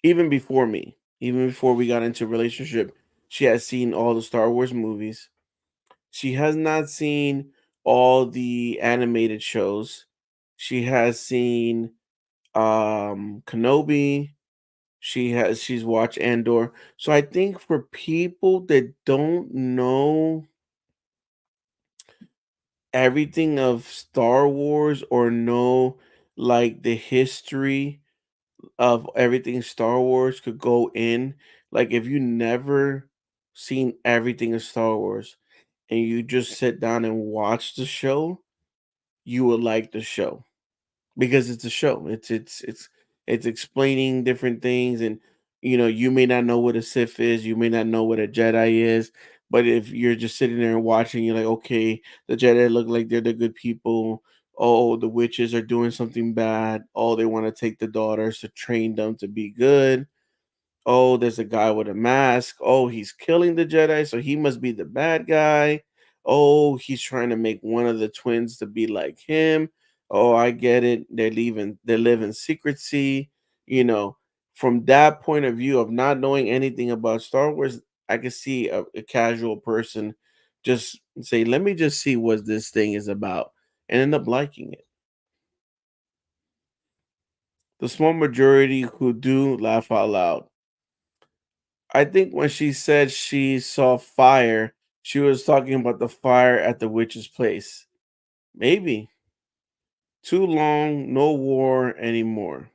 Even before me. Even before we got into a relationship, she has seen all the Star Wars movies. She has not seen all the animated shows. She has seen Kenobi. She's watched Andor. So I think for people that don't know everything of Star Wars or know like the history of everything Star Wars could go in, like if you never seen everything of Star Wars and you just sit down and watch the show, you will like the show because it's a show. It's explaining different things, and you may not know what a Sith is, you may not know what a Jedi is, but if you're just sitting there and watching, you're like, okay, the Jedi look like they're the good people. Oh, the witches are doing something bad. Oh, they want to take the daughters to train them to be good. Oh, there's a guy with a mask. Oh, he's killing the Jedi, so he must be the bad guy. Oh, he's trying to make one of the twins to be like him. Oh, I get it. They live in secrecy. You know, from that point of view of not knowing anything about Star Wars, I can see a casual person just say, let me just see what this thing is about, and end up liking it. The small majority who do laugh out loud. I think when she said she saw fire, she was talking about the fire at the witch's place. Maybe. Too long, no war anymore.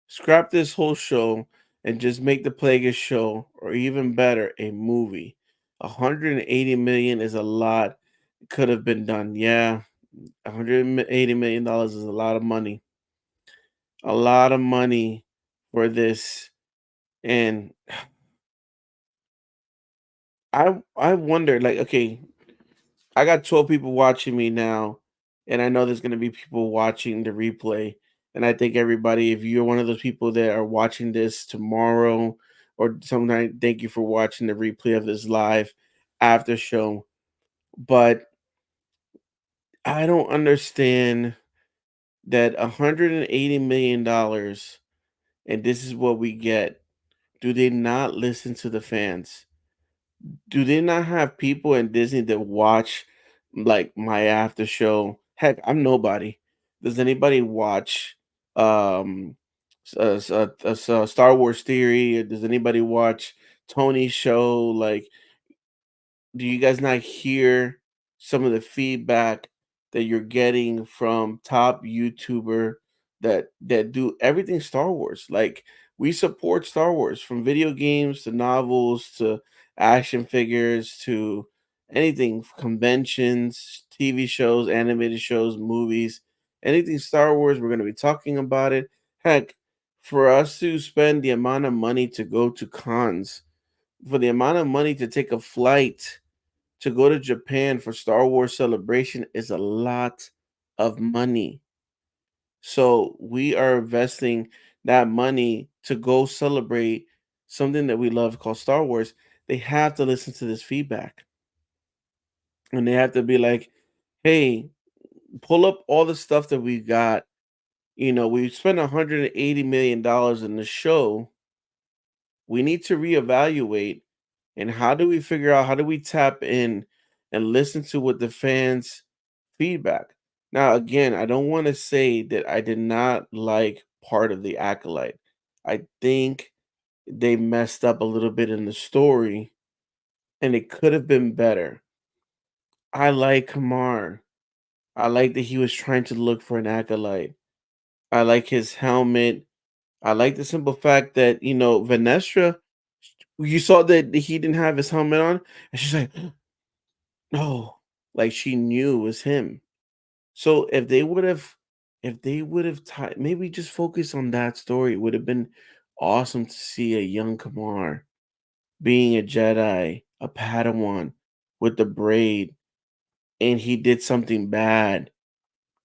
Scrap this whole show and just make the Plagueis show, or even better, a movie. 180 million is a lot. Could have been done. Yeah, 180 million dollars is a lot of money. A lot of money for this. And I wonder, like, okay, I got 12 people watching me now, and I know there's gonna be people watching the replay. And I think everybody, if you're one of those people that are watching this tomorrow or sometime, thank you for watching the replay of this live after show. But I don't understand that $180 million, and this is what we get. Do they not listen to the fans? Do they not have people in Disney that watch like my after show? Heck, I'm nobody. Does anybody watch Star Wars Theory? Or does anybody watch Tony's show? Like, do you guys not hear some of the feedback that you're getting from top YouTuber that do everything Star Wars? Like, we support Star Wars, from video games to novels to action figures to anything, conventions, TV shows, animated shows, movies, anything Star Wars, we're going to be talking about it. Heck, for us to spend the amount of money to go to cons, for the amount of money to take a flight to go to Japan for Star Wars Celebration is a lot of money. So we are investing that money to go celebrate something that we love called Star Wars. They have to listen to this feedback, and they have to be like, hey, pull up all the stuff that we got. You know, we spent $180 million in the show. We need to reevaluate. And how do we figure out, how do we tap in and listen to what the fans feedback? Now, again, I don't want to say that I did not like part of the Acolyte. I think they messed up a little bit in the story, and it could have been better. I like Kamar. I like that he was trying to look for an Acolyte. I like his helmet. I like the simple fact that, Venestra, you saw that he didn't have his helmet on, and she's like, no, like she knew it was him. So if they would have tied, maybe just focus on that story, it would have been awesome to see a young Kamar being a Jedi, a Padawan with the braid, and he did something bad,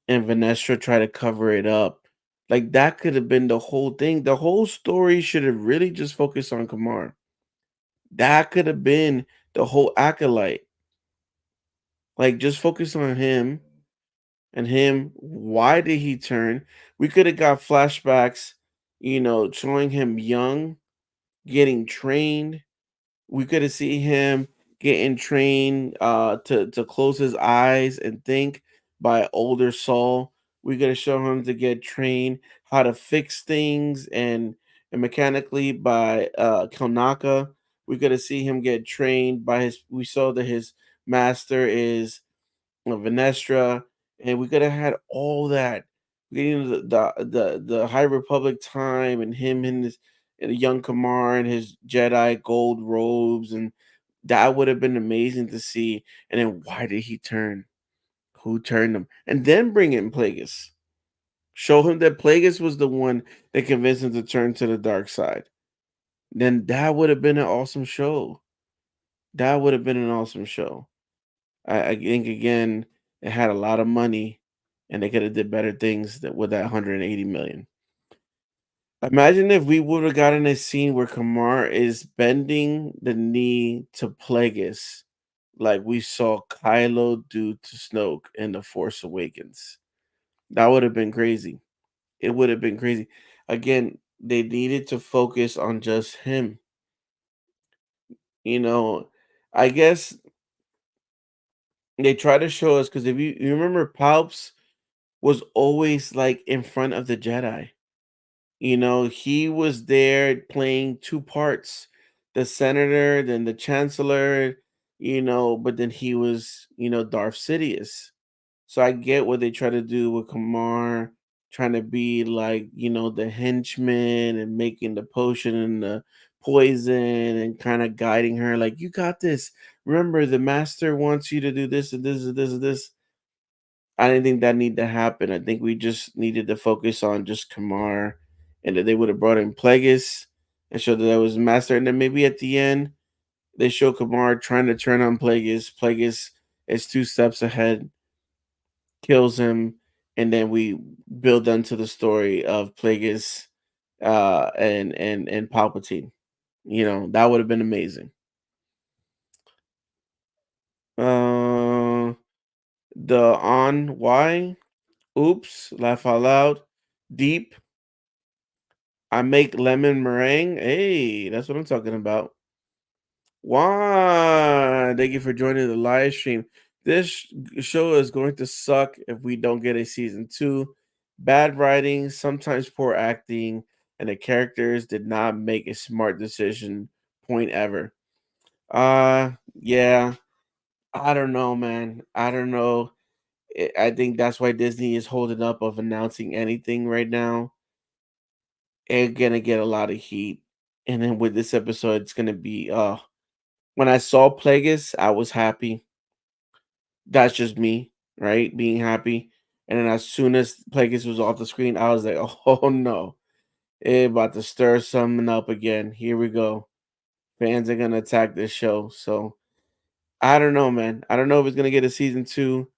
and Vanestra tried to cover it up. Like, that could have been the whole thing. The whole story should have really just focused on Kamar. That could have been the whole Acolyte. Like, just focus on him and him. Why did he turn? We could have got flashbacks, showing him young, getting trained. We could have seen him getting trained to close his eyes and think by older Saul. We could have shown him to get trained how to fix things and mechanically by Konaka. We could have seen him get trained by his. We saw that his master is Venestra, and we could have had all that. Getting the High Republic time, and him and his and young Kamar and his Jedi gold robes, and that would have been amazing to see. And then why did he turn? Who turned him? And then bring in Plagueis. Show him that Plagueis was the one that convinced him to turn to the dark side. Then that would have been an awesome show. That would have been an awesome show. I think, again, it had a lot of money, and they could have did better things with that 180 million. Imagine if we would have gotten a scene where Kamar is bending the knee to Plagueis, like we saw Kylo do to Snoke in The Force Awakens. That would have been crazy. It would have been crazy. Again, they needed to focus on just him. You know, I guess they try to show us, because if you remember Palps, was always like in front of the Jedi. You know, he was there playing two parts, the senator, then the chancellor, but then he was, Darth Sidious. So I get what they try to do with Kamar, trying to be like, the henchman and making the potion and the poison and kind of guiding her, like, you got this. Remember, the master wants you to do this and this and this and this. I didn't think that needed to happen. I think we just needed to focus on just Kamar, and that they would have brought in Plagueis and showed that that was master. And then maybe at the end, they show Kamar trying to turn on Plagueis. Plagueis is two steps ahead, kills him, and then we build onto the story of Plagueis and Palpatine. That would have been amazing. Uh, the on why? Oops, laugh out loud. Deep. I make lemon meringue. Hey, that's what I'm talking about. Why? Thank you for joining the live stream. This show is going to suck if we don't get a season two. Bad writing, sometimes poor acting, and the characters did not make a smart decision. Point ever. Yeah. I don't know, man. I don't know. I think that's why Disney is holding up of announcing anything right now. They're gonna get a lot of heat. And then with this episode, it's gonna be when I saw Plagueis, I was happy. That's just me, right? Being happy. And then as soon as Plagueis was off the screen, I was like, oh no, it about to stir something up again. Here we go. Fans are gonna attack this show. So I don't know, man. I don't know if it's gonna get a season two.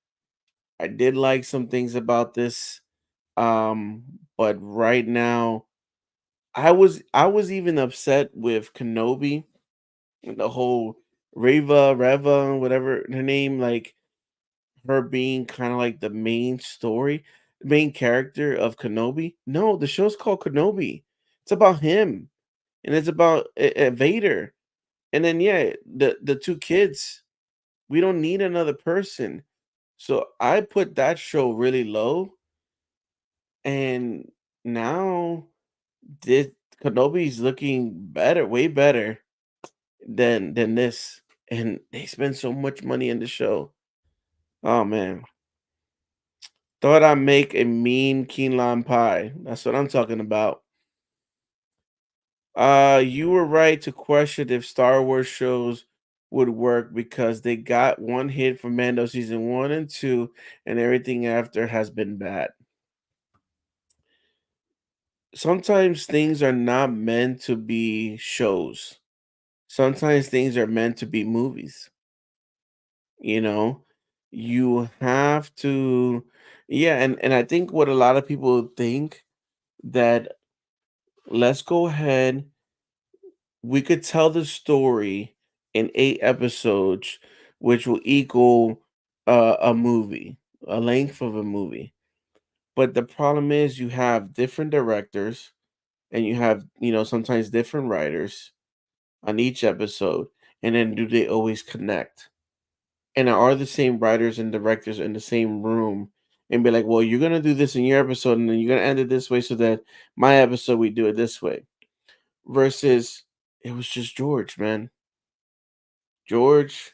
I did like some things about this. But right now, I was even upset with Kenobi and the whole Reva, whatever her name, like her being kind of like the main story, main character of Kenobi. No, the show's called Kenobi. It's about him, and it's about Vader. And then yeah, the two kids. We don't need another person. So I put that show really low, and now this Kenobi's looking better, way better than this. And they spend so much money in the show. Oh man. Thought I'd make a mean key lime pie. That's what I'm talking about. You were right to question if Star Wars shows would work because they got one hit from Mando season 1 and 2, and everything after has been bad. Sometimes things are not meant to be shows. Sometimes things are meant to be movies. You know, you have to, yeah, and I think what a lot of people think that let's go ahead, we could tell the story in 8 episodes, which will equal a movie, a length of a movie. But the problem is you have different directors and you have, sometimes different writers on each episode. And then do they always connect? And are the same writers and directors in the same room and be like, well, you're gonna do this in your episode, and then you're gonna end it this way, so that my episode we do it this way. Versus it was just George, man. George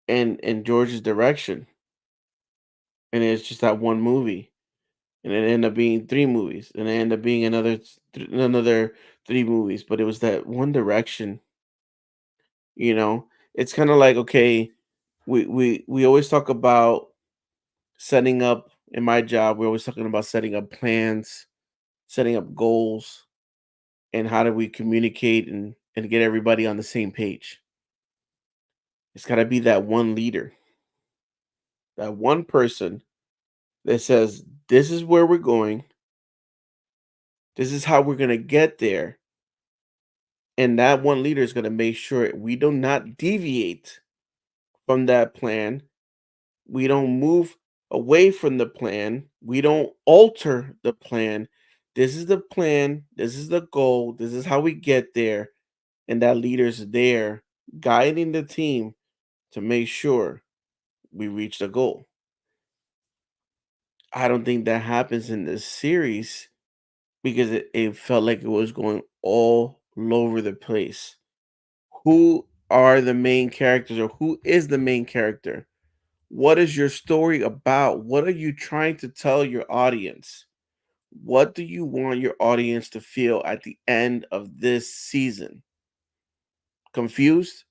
and George's direction. And it's just that one movie. And it ended up being three movies. And it ended up being another three movies. But it was that one direction, you know? It's kind of like, okay, we always talk about setting up in my job, we're always talking about setting up plans, setting up goals, and how do we communicate and get everybody on the same page. It's got to be that one leader, that one person that says, this is where we're going, this is how we're going to get there. And that one leader is going to make sure we do not deviate from that plan. We don't move away from the plan. We don't alter the plan. This is the plan. This is the goal. This is how we get there. And that leader's there guiding the team to make sure we reach the goal. I don't think that happens in this series because it felt like it was going all over the place. Who are the main characters or who is the main character? What is your story about? What are you trying to tell your audience? What do you want your audience to feel at the end of this season? Confused?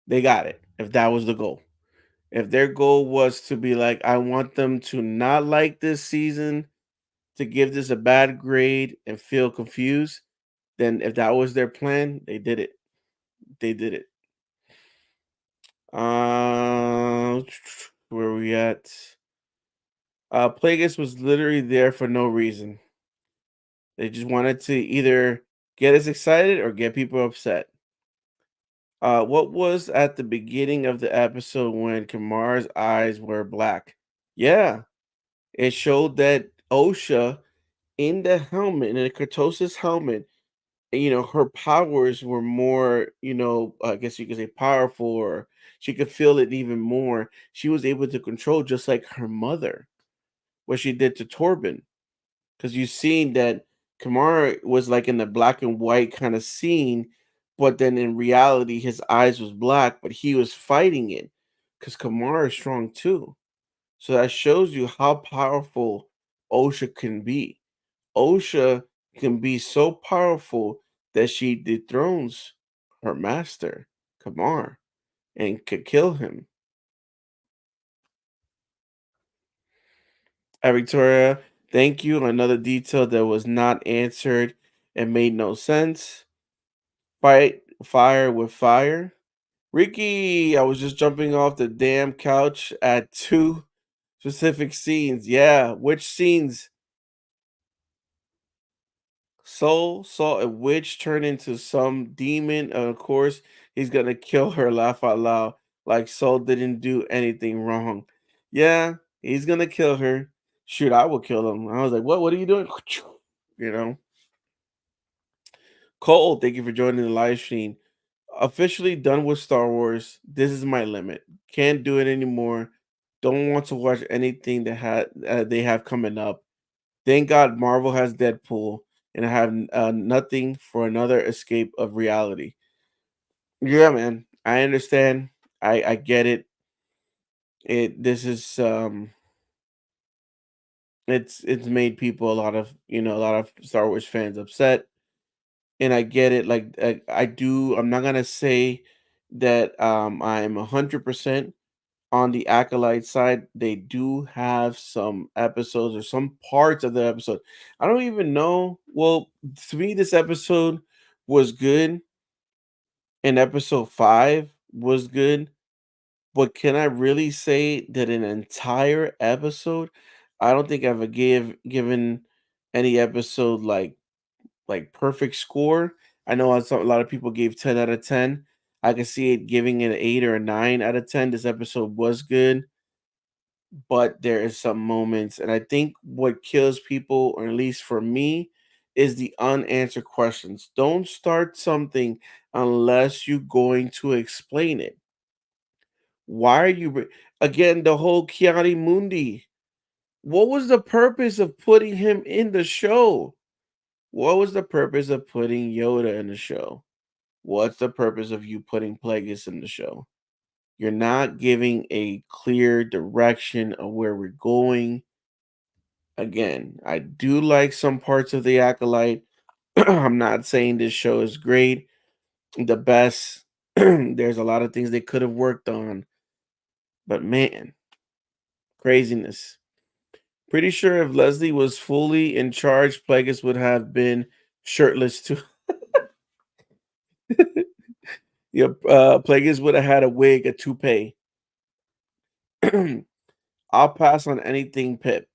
They got it. If that was the goal. If their goal was to be like, I want them to not like this season, to give this a bad grade and feel confused, then if that was their plan, they did it. They did it. Where we at? Plagueis was literally there for no reason. They just wanted to either get us excited or get people upset. What was at the beginning of the episode when Kamar's eyes were black? Yeah, it showed that OSHA in the helmet, in the Kurtosis helmet, her powers were more, I guess you could say powerful, or she could feel it even more. She was able to control just like her mother, what she did to Torben. Because you seen that Kamara was like in the black and white kind of scene, but then in reality, his eyes was black, but he was fighting it because Kamara is strong too. So that shows you how powerful OSHA can be. OSHA can be so powerful that she dethrones her master, Kamar, and could kill him. Victoria, thank you. Another detail that was not answered and made no sense. Fight fire with fire. Ricky, I was just jumping off the damn couch at two specific scenes. Yeah, which scenes? Soul saw a witch turn into some demon, and of course, he's gonna kill her. Laugh out loud, like Soul didn't do anything wrong. Yeah, he's gonna kill her. Shoot, I will kill him. I was like, what? What are you doing? You know, Cole, thank you for joining the live stream. Officially done with Star Wars. This is my limit. Can't do it anymore. Don't want to watch anything that they have coming up. Thank God Marvel has Deadpool, and I have nothing for another escape of reality. Yeah, man, I understand. I get it. This is it's made people a lot of Star Wars fans upset, and I get it. Like I do. I'm not gonna say that I'm 100% on the Acolyte side. They do have some episodes or some parts of the episode. I don't even know. Well, to me, this episode was good, and episode 5 was good. But can I really say that an entire episode? I don't think I've given any episode like perfect score. I know a lot of people gave 10 out of 10. I can see it giving it an 8 or a 9 out of 10. This episode was good, but there is some moments, and I think what kills people, or at least for me, is the unanswered questions. Don't start something unless you're going to explain it. Why are you again the whole Kiani Mundi? What was the purpose of putting him in the show? What was the purpose of putting Yoda in the show? What's the purpose of you putting Plagueis in the show? You're not giving a clear direction of where we're going. Again, I do like some parts of the Acolyte. I'm not saying this show is great, the best. There's a lot of things they could have worked on, but man, craziness. Pretty sure if Leslie was fully in charge, Plagueis would have been shirtless too. Yep, Plagueis would have had a wig, a toupee. I'll pass on anything, Pip.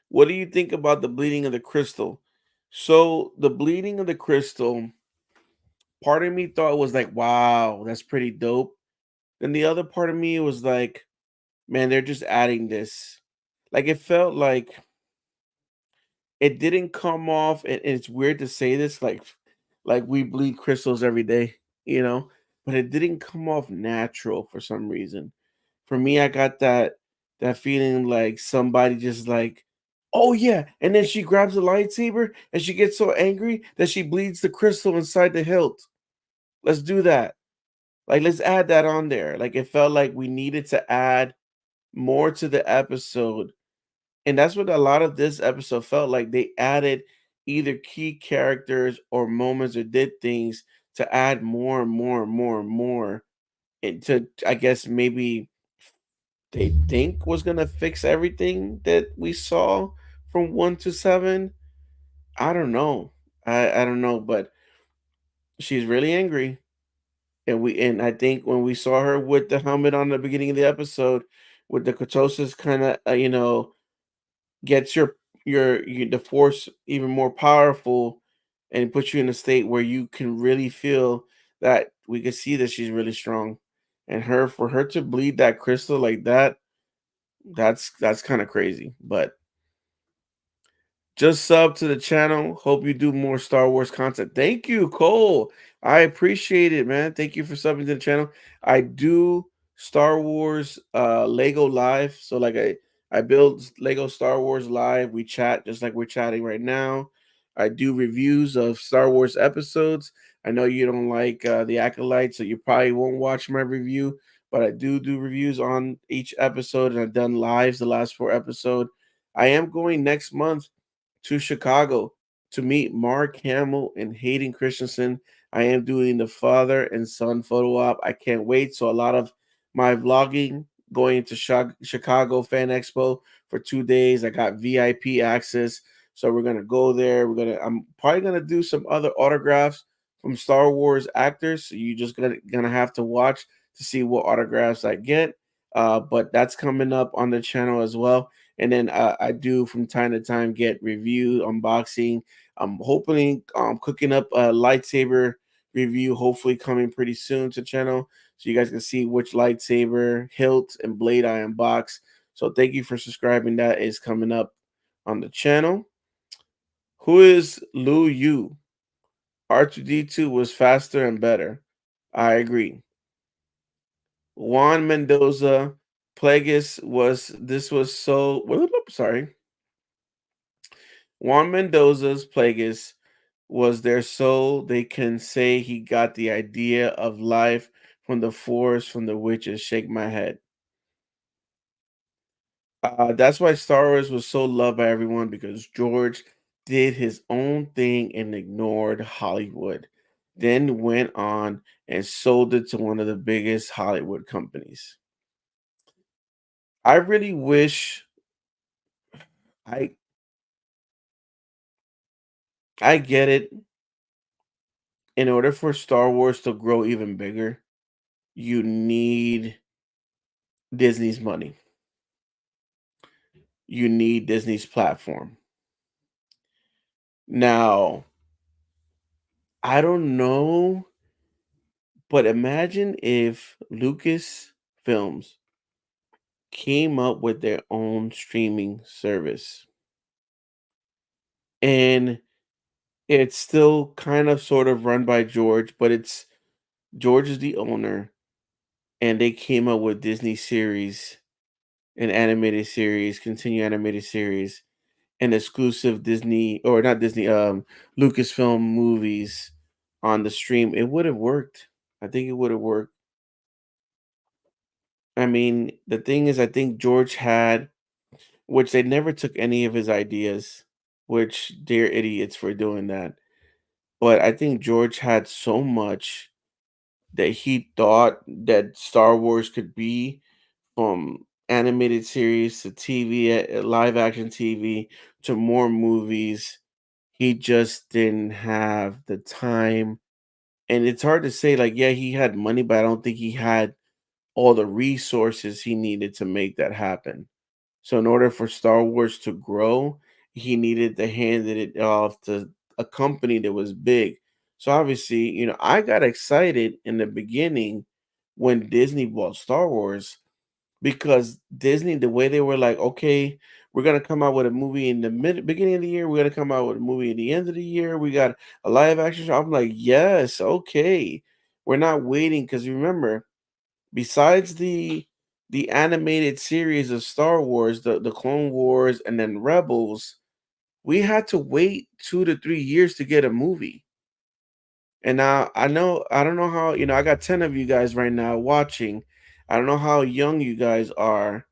What do you think about the bleeding of the crystal? So the bleeding of the crystal, part of me thought was like, wow, that's pretty dope. Then the other part of me was like, man, they're just adding this. Like it felt like it didn't come off, and it's weird to say this, like we bleed crystals every day, but it didn't come off natural for some reason. For me, I got that feeling like somebody just like, oh yeah, and then she grabs a lightsaber and she gets so angry that she bleeds the crystal inside the hilt. Let's do that. Like, let's add that on there. Like, it felt like we needed to add more to the episode. And that's what a lot of this episode felt like. They added either key characters or moments or did things to add more and more and more and more. And to, I guess, maybe they think was going to fix everything that we saw from 1 to 7. I don't know. I don't know. But she's really angry. And I think when we saw her with the helmet on the beginning of the episode, with the ketosis kind of gets the force even more powerful, and puts you in a state where you can really feel that we can see that she's really strong. And her for her to bleed that crystal like that, that's kind of crazy. But just sub to the channel. Hope you do more Star Wars content. Thank you, Cole. I appreciate it, man. Thank you for subbing to the channel. I do Star Wars Lego live. So like I build Lego Star Wars live. We chat just like we're chatting right now. I do reviews of Star Wars episodes. I know you don't like the Acolyte, so you probably won't watch my review, but I do reviews on each episode, and I've done lives the last 4 episodes. I am going next month to Chicago to meet Mark Hamill and Hayden Christensen. I am doing the father and son photo op. I can't wait. So a lot of my vlogging going to Chicago Fan Expo for 2 days. I got VIP access. So we're gonna go there. I'm probably gonna do some other autographs from Star Wars actors. So you just gonna have to watch to see what autographs I get. But that's coming up on the channel as well. And then I do from time to time get review unboxing. I'm hoping cooking up a lightsaber review, hopefully coming pretty soon to channel, so you guys can see which lightsaber, hilt, and blade I unbox. So thank you for subscribing. That is coming up on the channel. Who is Lu Yu? R2D2 was faster and better. I agree. Juan Mendoza, Plagueis was this was so sorry. Juan Mendoza's Plagueis was there so they can say he got the idea of life from the forest from the witches. Shake my head. That's why Star Wars was so loved by everyone, because George did his own thing and ignored Hollywood, then went on and sold it to one of the biggest Hollywood companies. I really wish I I get it. In order for Star Wars to grow even bigger, you need Disney's money. You need Disney's platform. Now, I don't know, but imagine if Lucas Films came up with their own streaming service, and it's still kind of sort of run by George, but it's George is the owner, and they came up with Disney series, an animated series, continue animated series, and exclusive Disney, or not Disney, Lucasfilm movies on the stream. It would have worked. I think it would have worked. I mean, the thing is, I think George had, which they never took any of his ideas, which they're idiots for doing that. But I think George had so much that he thought that Star Wars could be, from animated series to TV, live action TV to more movies. He just didn't have the time. And it's hard to say, like, yeah, he had money, but I don't think he had all the resources he needed to make that happen. So in order for Star Wars to grow, he needed to hand it off to a company that was big. So obviously, I got excited in the beginning when Disney bought Star Wars, because Disney, the way they were like, okay, we're gonna come out with a movie in the beginning of the year, we're gonna come out with a movie at the end of the year, we got a live action show. I'm like, yes, okay. We're not waiting, because remember, besides the animated series of Star Wars, the Clone Wars, and then Rebels, we had to wait 2 to 3 years to get a movie. And now I don't know how, I got 10 of you guys right now watching. I don't know how young you guys are,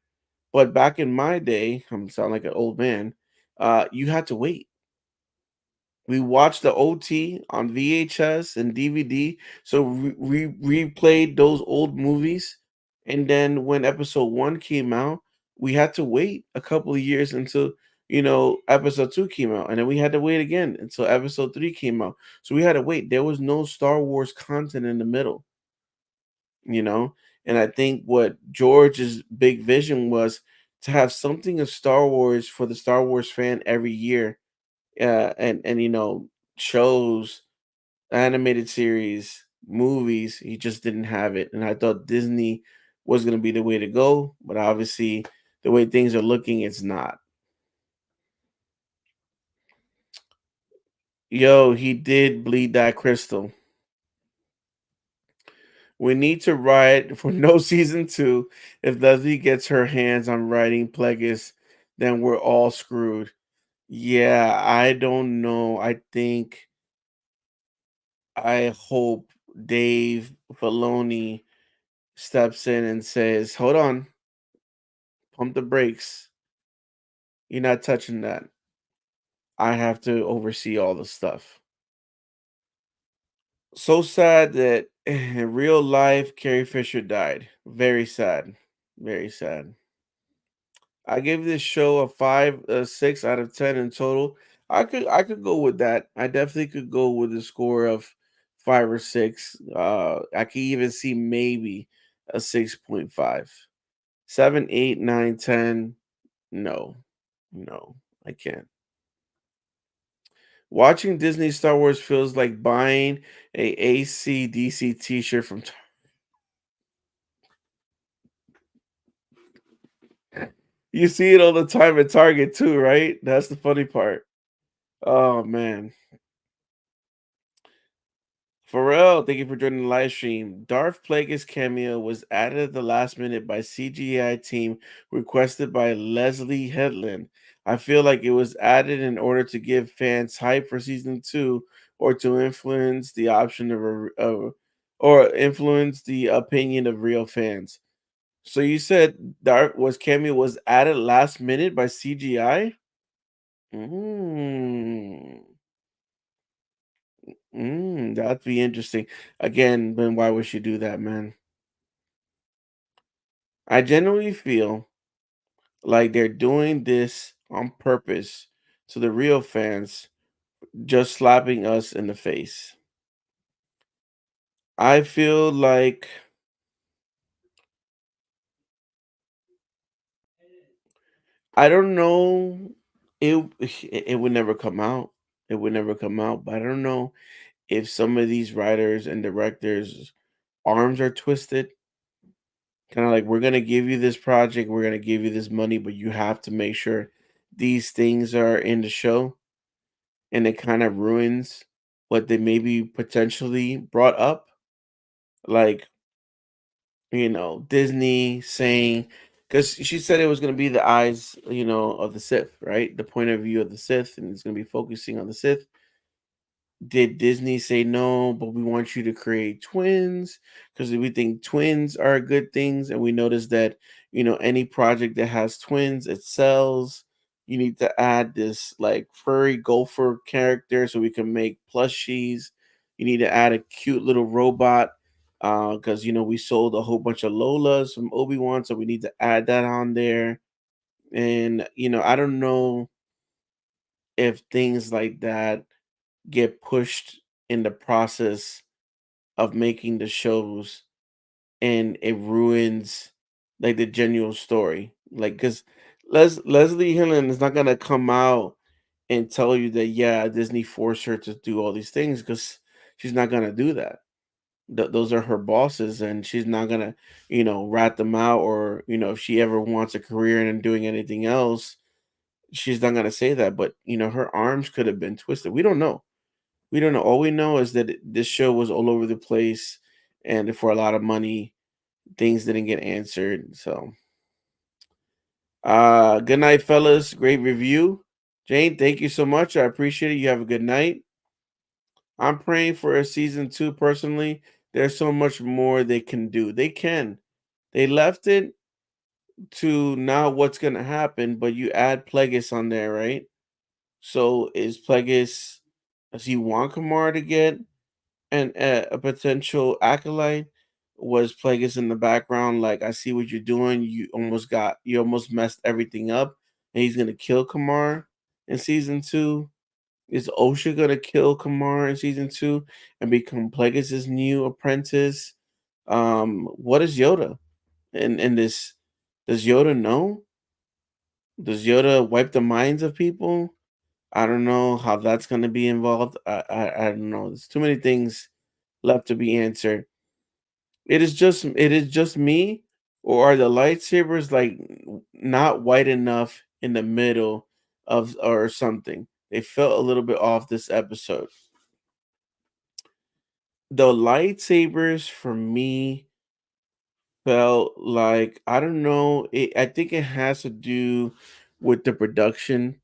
but back in my day, I'm sound like an old man. You had to wait. We watched the OT on VHS and DVD, so we replayed those old movies, and then when episode 1 came out, we had to wait a couple of years until, episode 2 came out, and then we had to wait again until episode 3 came out. So we had to wait. There was no Star Wars content in the middle, you know? And I think what George's big vision was to have something of Star Wars for the Star Wars fan every year, and shows, animated series, movies. He just didn't have it, and I thought Disney was gonna be the way to go, but obviously, the way things are looking, it's not. Yo, he did bleed that crystal. We need to write for no season 2. If Leslie gets her hands on writing Plagueis, then we're all screwed. Yeah, I don't know. I hope Dave Filoni steps in and says, "Hold on, pump the brakes. You're not touching that. I have to oversee all the stuff." So sad that in real life, Carrie Fisher died. Very sad. Very sad. I gave this show a 6 out of 10 in total. I could go with that. I definitely could go with a score of 5 or 6. I could even see maybe a 6.5. 7, 8, 9, 10. No, no, I can't. Watching Disney Star Wars feels like buying a AC/DC t-shirt from You see it all the time at Target too, right? That's the funny part. Oh man. Pharrell, thank you for joining the live stream. Darth Plagueis cameo was added at the last minute by CGI team requested by Leslie Headland. I feel like it was added in order to give fans hype for season 2 or to influence the option or influence the opinion of real fans. So you said cameo was added last minute by CGI? Mm. That'd be interesting. Again, then why would she do that, man? I genuinely feel like they're doing this on purpose to the real fans, just slapping us in the face. I feel like I don't know. It would never come out. It would never come out. But I don't know if some of these writers and directors' arms are twisted. Kind of like, we're gonna give you this project, we're gonna give you this money, but you have to make sure these things are in the show, and it kind of ruins what they maybe potentially brought up. Like, Disney saying, because she said it was gonna be the eyes, of the Sith, right? The point of view of the Sith, and it's gonna be focusing on the Sith. Did Disney say no, but we want you to create twins because we think twins are good things, and we noticed that any project that has twins, it sells. You need to add this like furry gopher character so we can make plushies. You need to add a cute little robot because we sold a whole bunch of Lolas from Obi-Wan, so we need to add that on there. And I don't know if things like that get pushed in the process of making the shows, and it ruins like the genuine story. Like, because Leslie Hillen is not gonna come out and tell you that, yeah, Disney forced her to do all these things, because she's not gonna do that. Those are her bosses, and she's not gonna rat them out, or if she ever wants a career in doing anything else, she's not gonna say that. But her arms could have been twisted. We don't know. We don't know. All we know is that this show was all over the place, and for a lot of money, things didn't get answered. So, good night, fellas. Great review. Jane, thank you so much. I appreciate it. You have a good night. I'm praying for a season two personally. There's so much more they can do. They can. They left it to now what's gonna happen, but you add Plagueis on there, right? So is Plagueis, does he want Kamar to get a potential acolyte? Was Plagueis in the background like, I see what you're doing, you almost messed everything up, and he's gonna kill Kamar in season two? Is Osha gonna kill Kamar in season two and become Plagueis' new apprentice? What is Yoda in this? Does Yoda know? Does Yoda wipe the minds of people? I don't know how that's gonna be involved. I don't know. There's too many things left to be answered. It is just me, or are the lightsabers like not white enough in the middle of or something? They felt a little bit off this episode. The lightsabers for me felt like, I don't know. I think it has to do with the production.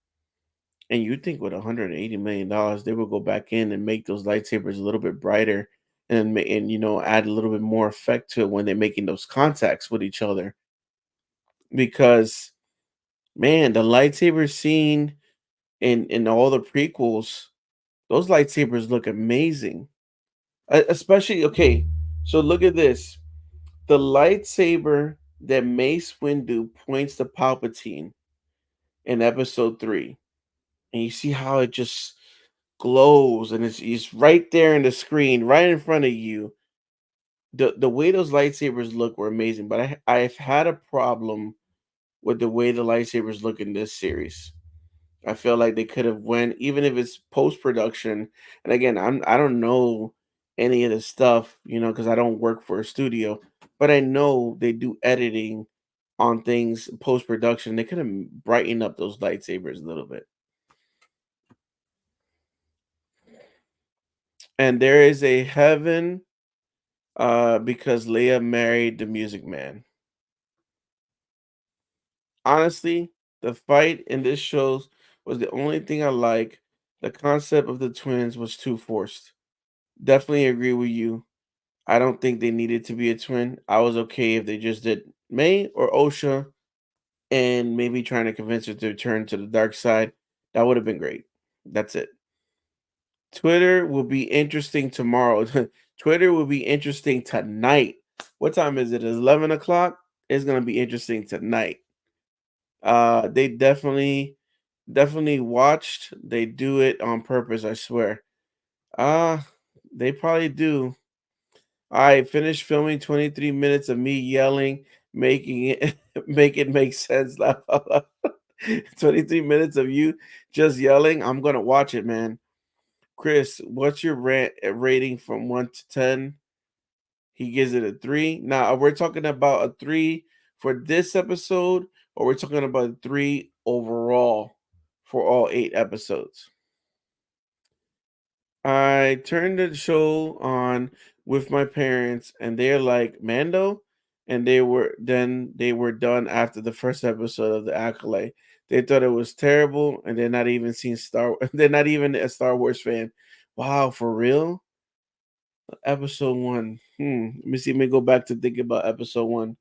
And you think with $180 million, they would go back in and make those lightsabers a little bit brighter, and add a little bit more effect to it when they're making those contacts with each other. Because man, the lightsaber scene in all the prequels, those lightsabers look amazing. Especially, okay, so look at this. The lightsaber that Mace Windu points to Palpatine in episode 3. And you see how it just glows, and it's right there in the screen, right in front of you. The way those lightsabers look were amazing, but I've had a problem with the way the lightsabers look in this series. I feel like they could have went, even if it's post production. And again, I don't know any of the stuff, because I don't work for a studio, but I know they do editing on things post production. They could have brightened up those lightsabers a little bit. And there is a heaven, because Leia married the Music Man. Honestly, the fight in this shows was the only thing I like. The concept of the twins was too forced. Definitely agree with you. I don't think they needed to be a twin. I was okay if they just did May or Osha and maybe trying to convince her to turn to the dark side. That would have been great. That's it. Twitter will be interesting tomorrow. Twitter will be interesting tonight. What time is it? It's 11 o'clock. It's gonna be interesting tonight. They definitely watched. They do it on purpose, I swear. Uh they probably do. I finished filming 23 minutes of me yelling, making it make it make sense. Laugh out loud. 23 minutes of you just yelling. I'm gonna watch it, man. Chris, what's your rating from 1 to 10? He gives it a 3. Now, we're talking about a 3 for this episode, or we're talking about a 3 overall for all 8 episodes. I turned the show on with my parents, and they're like, Mando, and they were done after the first episode of the Acolyte. They thought it was terrible, and they're not even seen they're not even a Star Wars fan. Wow, for real? Episode 1. Let me see. Let me go back to think about episode 1.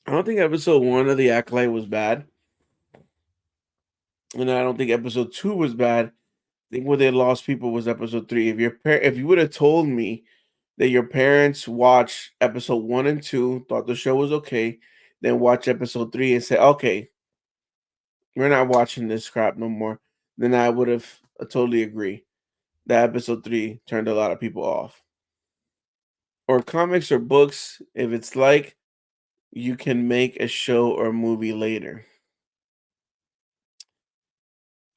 I don't think episode 1 of the Acolyte was bad, and I don't think episode 2 was bad. I think where they lost people was episode 3. If you would have told me that your parents watched episode 1 and 2, thought the show was okay, then watch episode 3 and say, okay, we're not watching this crap no more, then I would have totally agree that episode 3 turned a lot of people off. Or comics or books, if it's like you can make a show or movie later.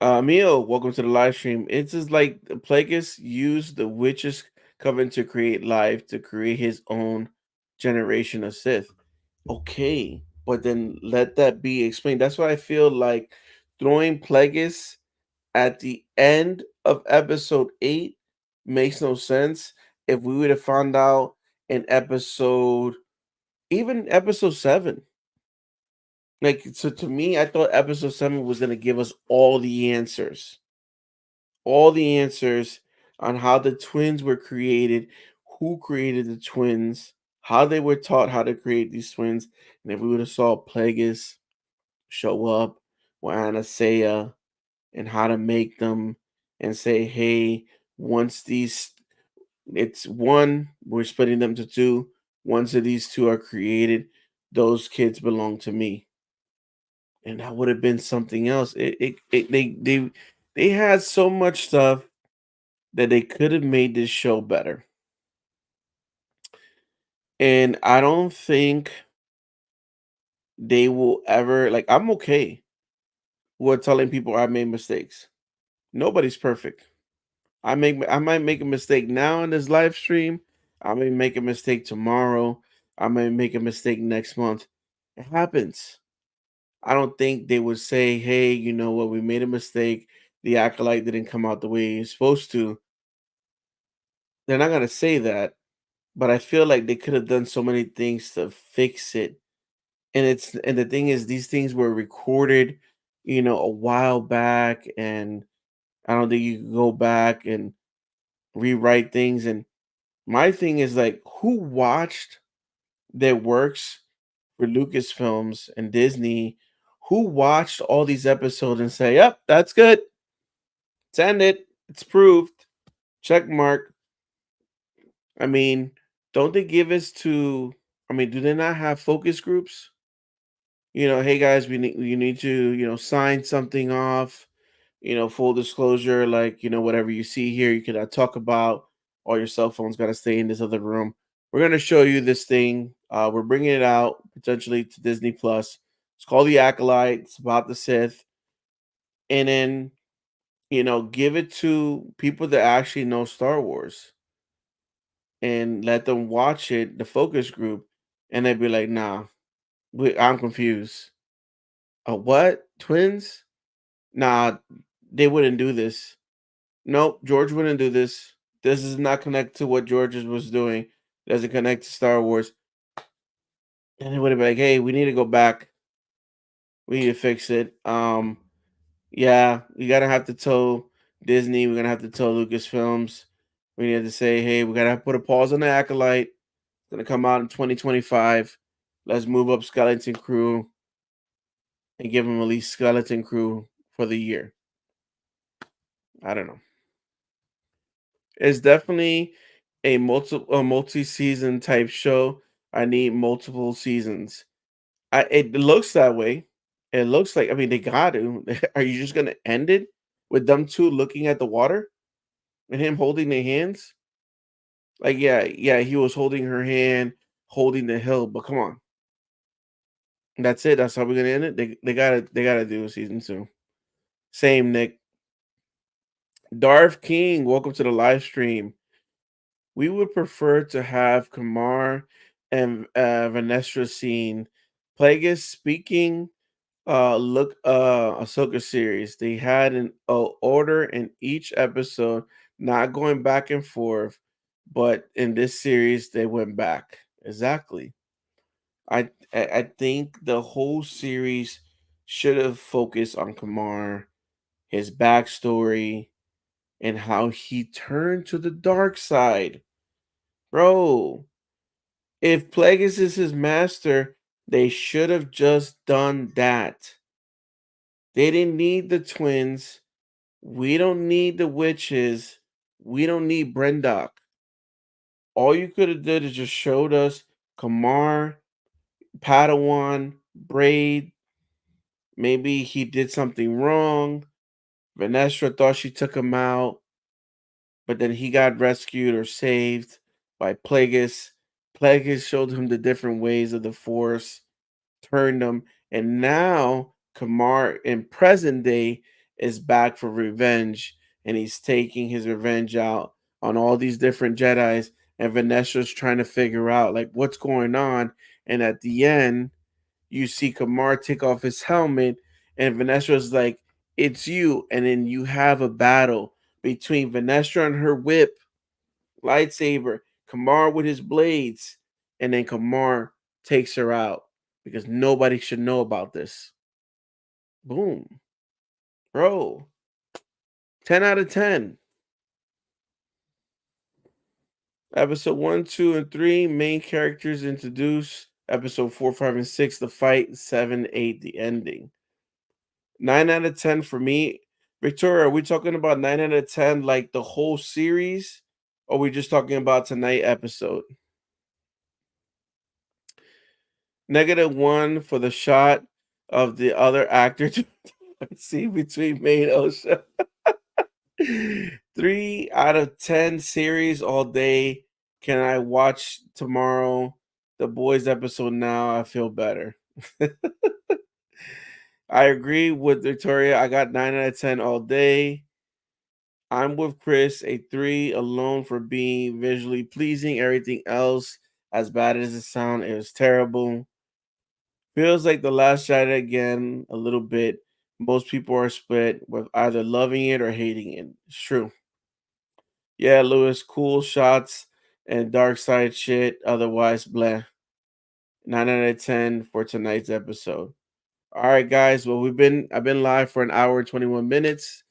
Emil, welcome to the live stream. It's just like the Plagueis used the witches coven to create life to create his own generation of Sith. Okay, but then let that be explained. That's why I feel like throwing Plagueis at the end of episode 8 makes no sense if we would have found out in episode, even episode 7. Like, so to me, I thought episode 7 was gonna give us all the answers on how the twins were created, who created the twins, how they were taught how to create these twins, and if we would have saw Plagueis show up with Anastasia and how to make them and say, hey, once these, it's one, we're splitting them to two. Once of these two are created, those kids belong to me. And that would have been something else. They had so much stuff that they could have made this show better. And I don't think they will ever, like, I'm okay with telling people I made mistakes. Nobody's perfect. I might make a mistake now in this live stream. I may make a mistake tomorrow. I may make a mistake next month. It happens. I don't think they would say, "Hey, you know what? We made a mistake. The acolyte didn't come out the way it's supposed to." They're not gonna say that, but I feel like they could have done so many things to fix it. And the thing is, these things were recorded, a while back, and I don't think you can go back and rewrite things. And my thing is like, who watched their works for Lucasfilms and Disney? Who watched all these episodes and say, "Yep, that's good. Send it. It's proved. Check mark." I mean, don't they give us to? I mean, do they not have focus groups? Hey guys, you need to sign something off. Full disclosure, like whatever you see here, you cannot talk about. All your cell phones got to stay in this other room. We're gonna show you this thing. We're bringing it out potentially to Disney Plus. It's called The Acolyte. It's about the Sith, and then give it to people that actually know Star Wars and let them watch it. The focus group, and they'd be like, "Nah, I'm confused. What twins? Nah, they wouldn't do this. Nope, George wouldn't do this. This does not connect to what George was doing. Doesn't connect to Star Wars." And it would have been like, "Hey, we need to go back. We need to fix it." Yeah, we gotta have to tell Disney. We're gonna have to tell Lucasfilms. We need to say, "Hey, we gotta put a pause on the Acolyte. It's gonna come out in 2025. Let's move up Skeleton Crew and give them at least Skeleton Crew for the year." I don't know. It's definitely a multi-season type show. I need multiple seasons. It looks that way. It looks like, I mean, they got to. Are you just gonna end it with them two looking at the water and him holding their hands? Like, yeah, yeah, he was holding her hand, holding the hill, but come on. That's it. That's how we're gonna end it. They gotta do a season 2. Same Nick. Darth King, welcome to the live stream. We would prefer to have Kamar and Vanessa scene. Plagueis speaking. Look, Ahsoka series. They had an order in each episode, not going back and forth, but in this series they went back. Exactly. I think the whole series should have focused on Kamar, his backstory, and how he turned to the dark side. Bro, if Plagueis is his master, they should have just done that. They didn't need the twins. We don't need the witches. We don't need Brendock. All you could have did is just showed us Kamar, Padawan, Braid. Maybe he did something wrong. Vanessa thought she took him out, but then he got rescued or saved by Plagueis. Plagueis showed him the different ways of the Force, turned him, and now Kamar in present day is back for revenge, and he's taking his revenge out on all these different Jedi's. And Vanessa's trying to figure out like what's going on. And at the end, you see Kamar take off his helmet, and Vanessa's like, "It's you." And then you have a battle between Vanessa and her whip Lightsaber, Kamar with his blades, and then Kamar takes her out because nobody should know about this. Boom. Bro. 10 out of 10. Episode 1, 2, and 3, main characters introduced. Episode 4, 5, and 6, the fight. 7, 8, the ending. 9 out of 10 for me. Victoria, are we talking about 9 out of 10 like the whole series? Or are we just talking about tonight episode? -1 for the shot of the other actor to see between May and Osha. 3 out of 10 series all day. Can I watch tomorrow? The boys episode now. I feel better. I agree with Victoria. I got 9 out of 10 all day. I'm with Chris, a 3 alone for being visually pleasing. Everything else, as bad as it sounds, it was terrible. Feels like The Last Jedi again, a little bit. Most people are split with either loving it or hating it. It's true. Yeah, Lewis, cool shots and dark side shit. Otherwise, blah. 9 out of 10 for tonight's episode. All right, guys. Well, I've been live for an hour and 21 minutes.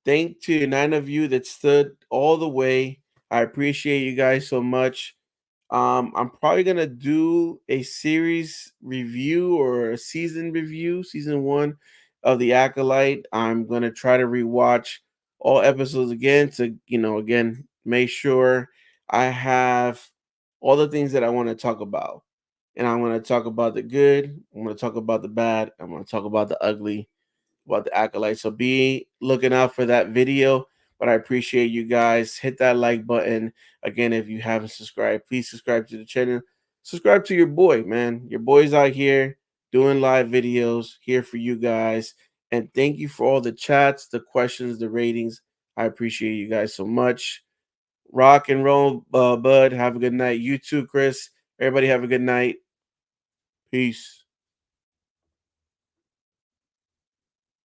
Thank to 9 of you that stood all the way. I appreciate you guys so much. I'm probably gonna do a series review or a season review, season 1 of the Acolyte. I'm gonna try to rewatch all episodes again to, again, make sure I have all the things that I want to talk about. And I'm gonna talk about the good, I'm gonna talk about the bad, I'm gonna talk about the ugly, about the Acolyte. So be looking out for that video. But I appreciate you guys. Hit that like button. Again, if you haven't subscribed, please subscribe to the channel. Subscribe to your boy, man. Your boy's out here doing live videos here for you guys. And thank you for all the chats, the questions, the ratings. I appreciate you guys so much. Rock and roll, bud. Have a good night. You too, Chris. Everybody have a good night. Peace.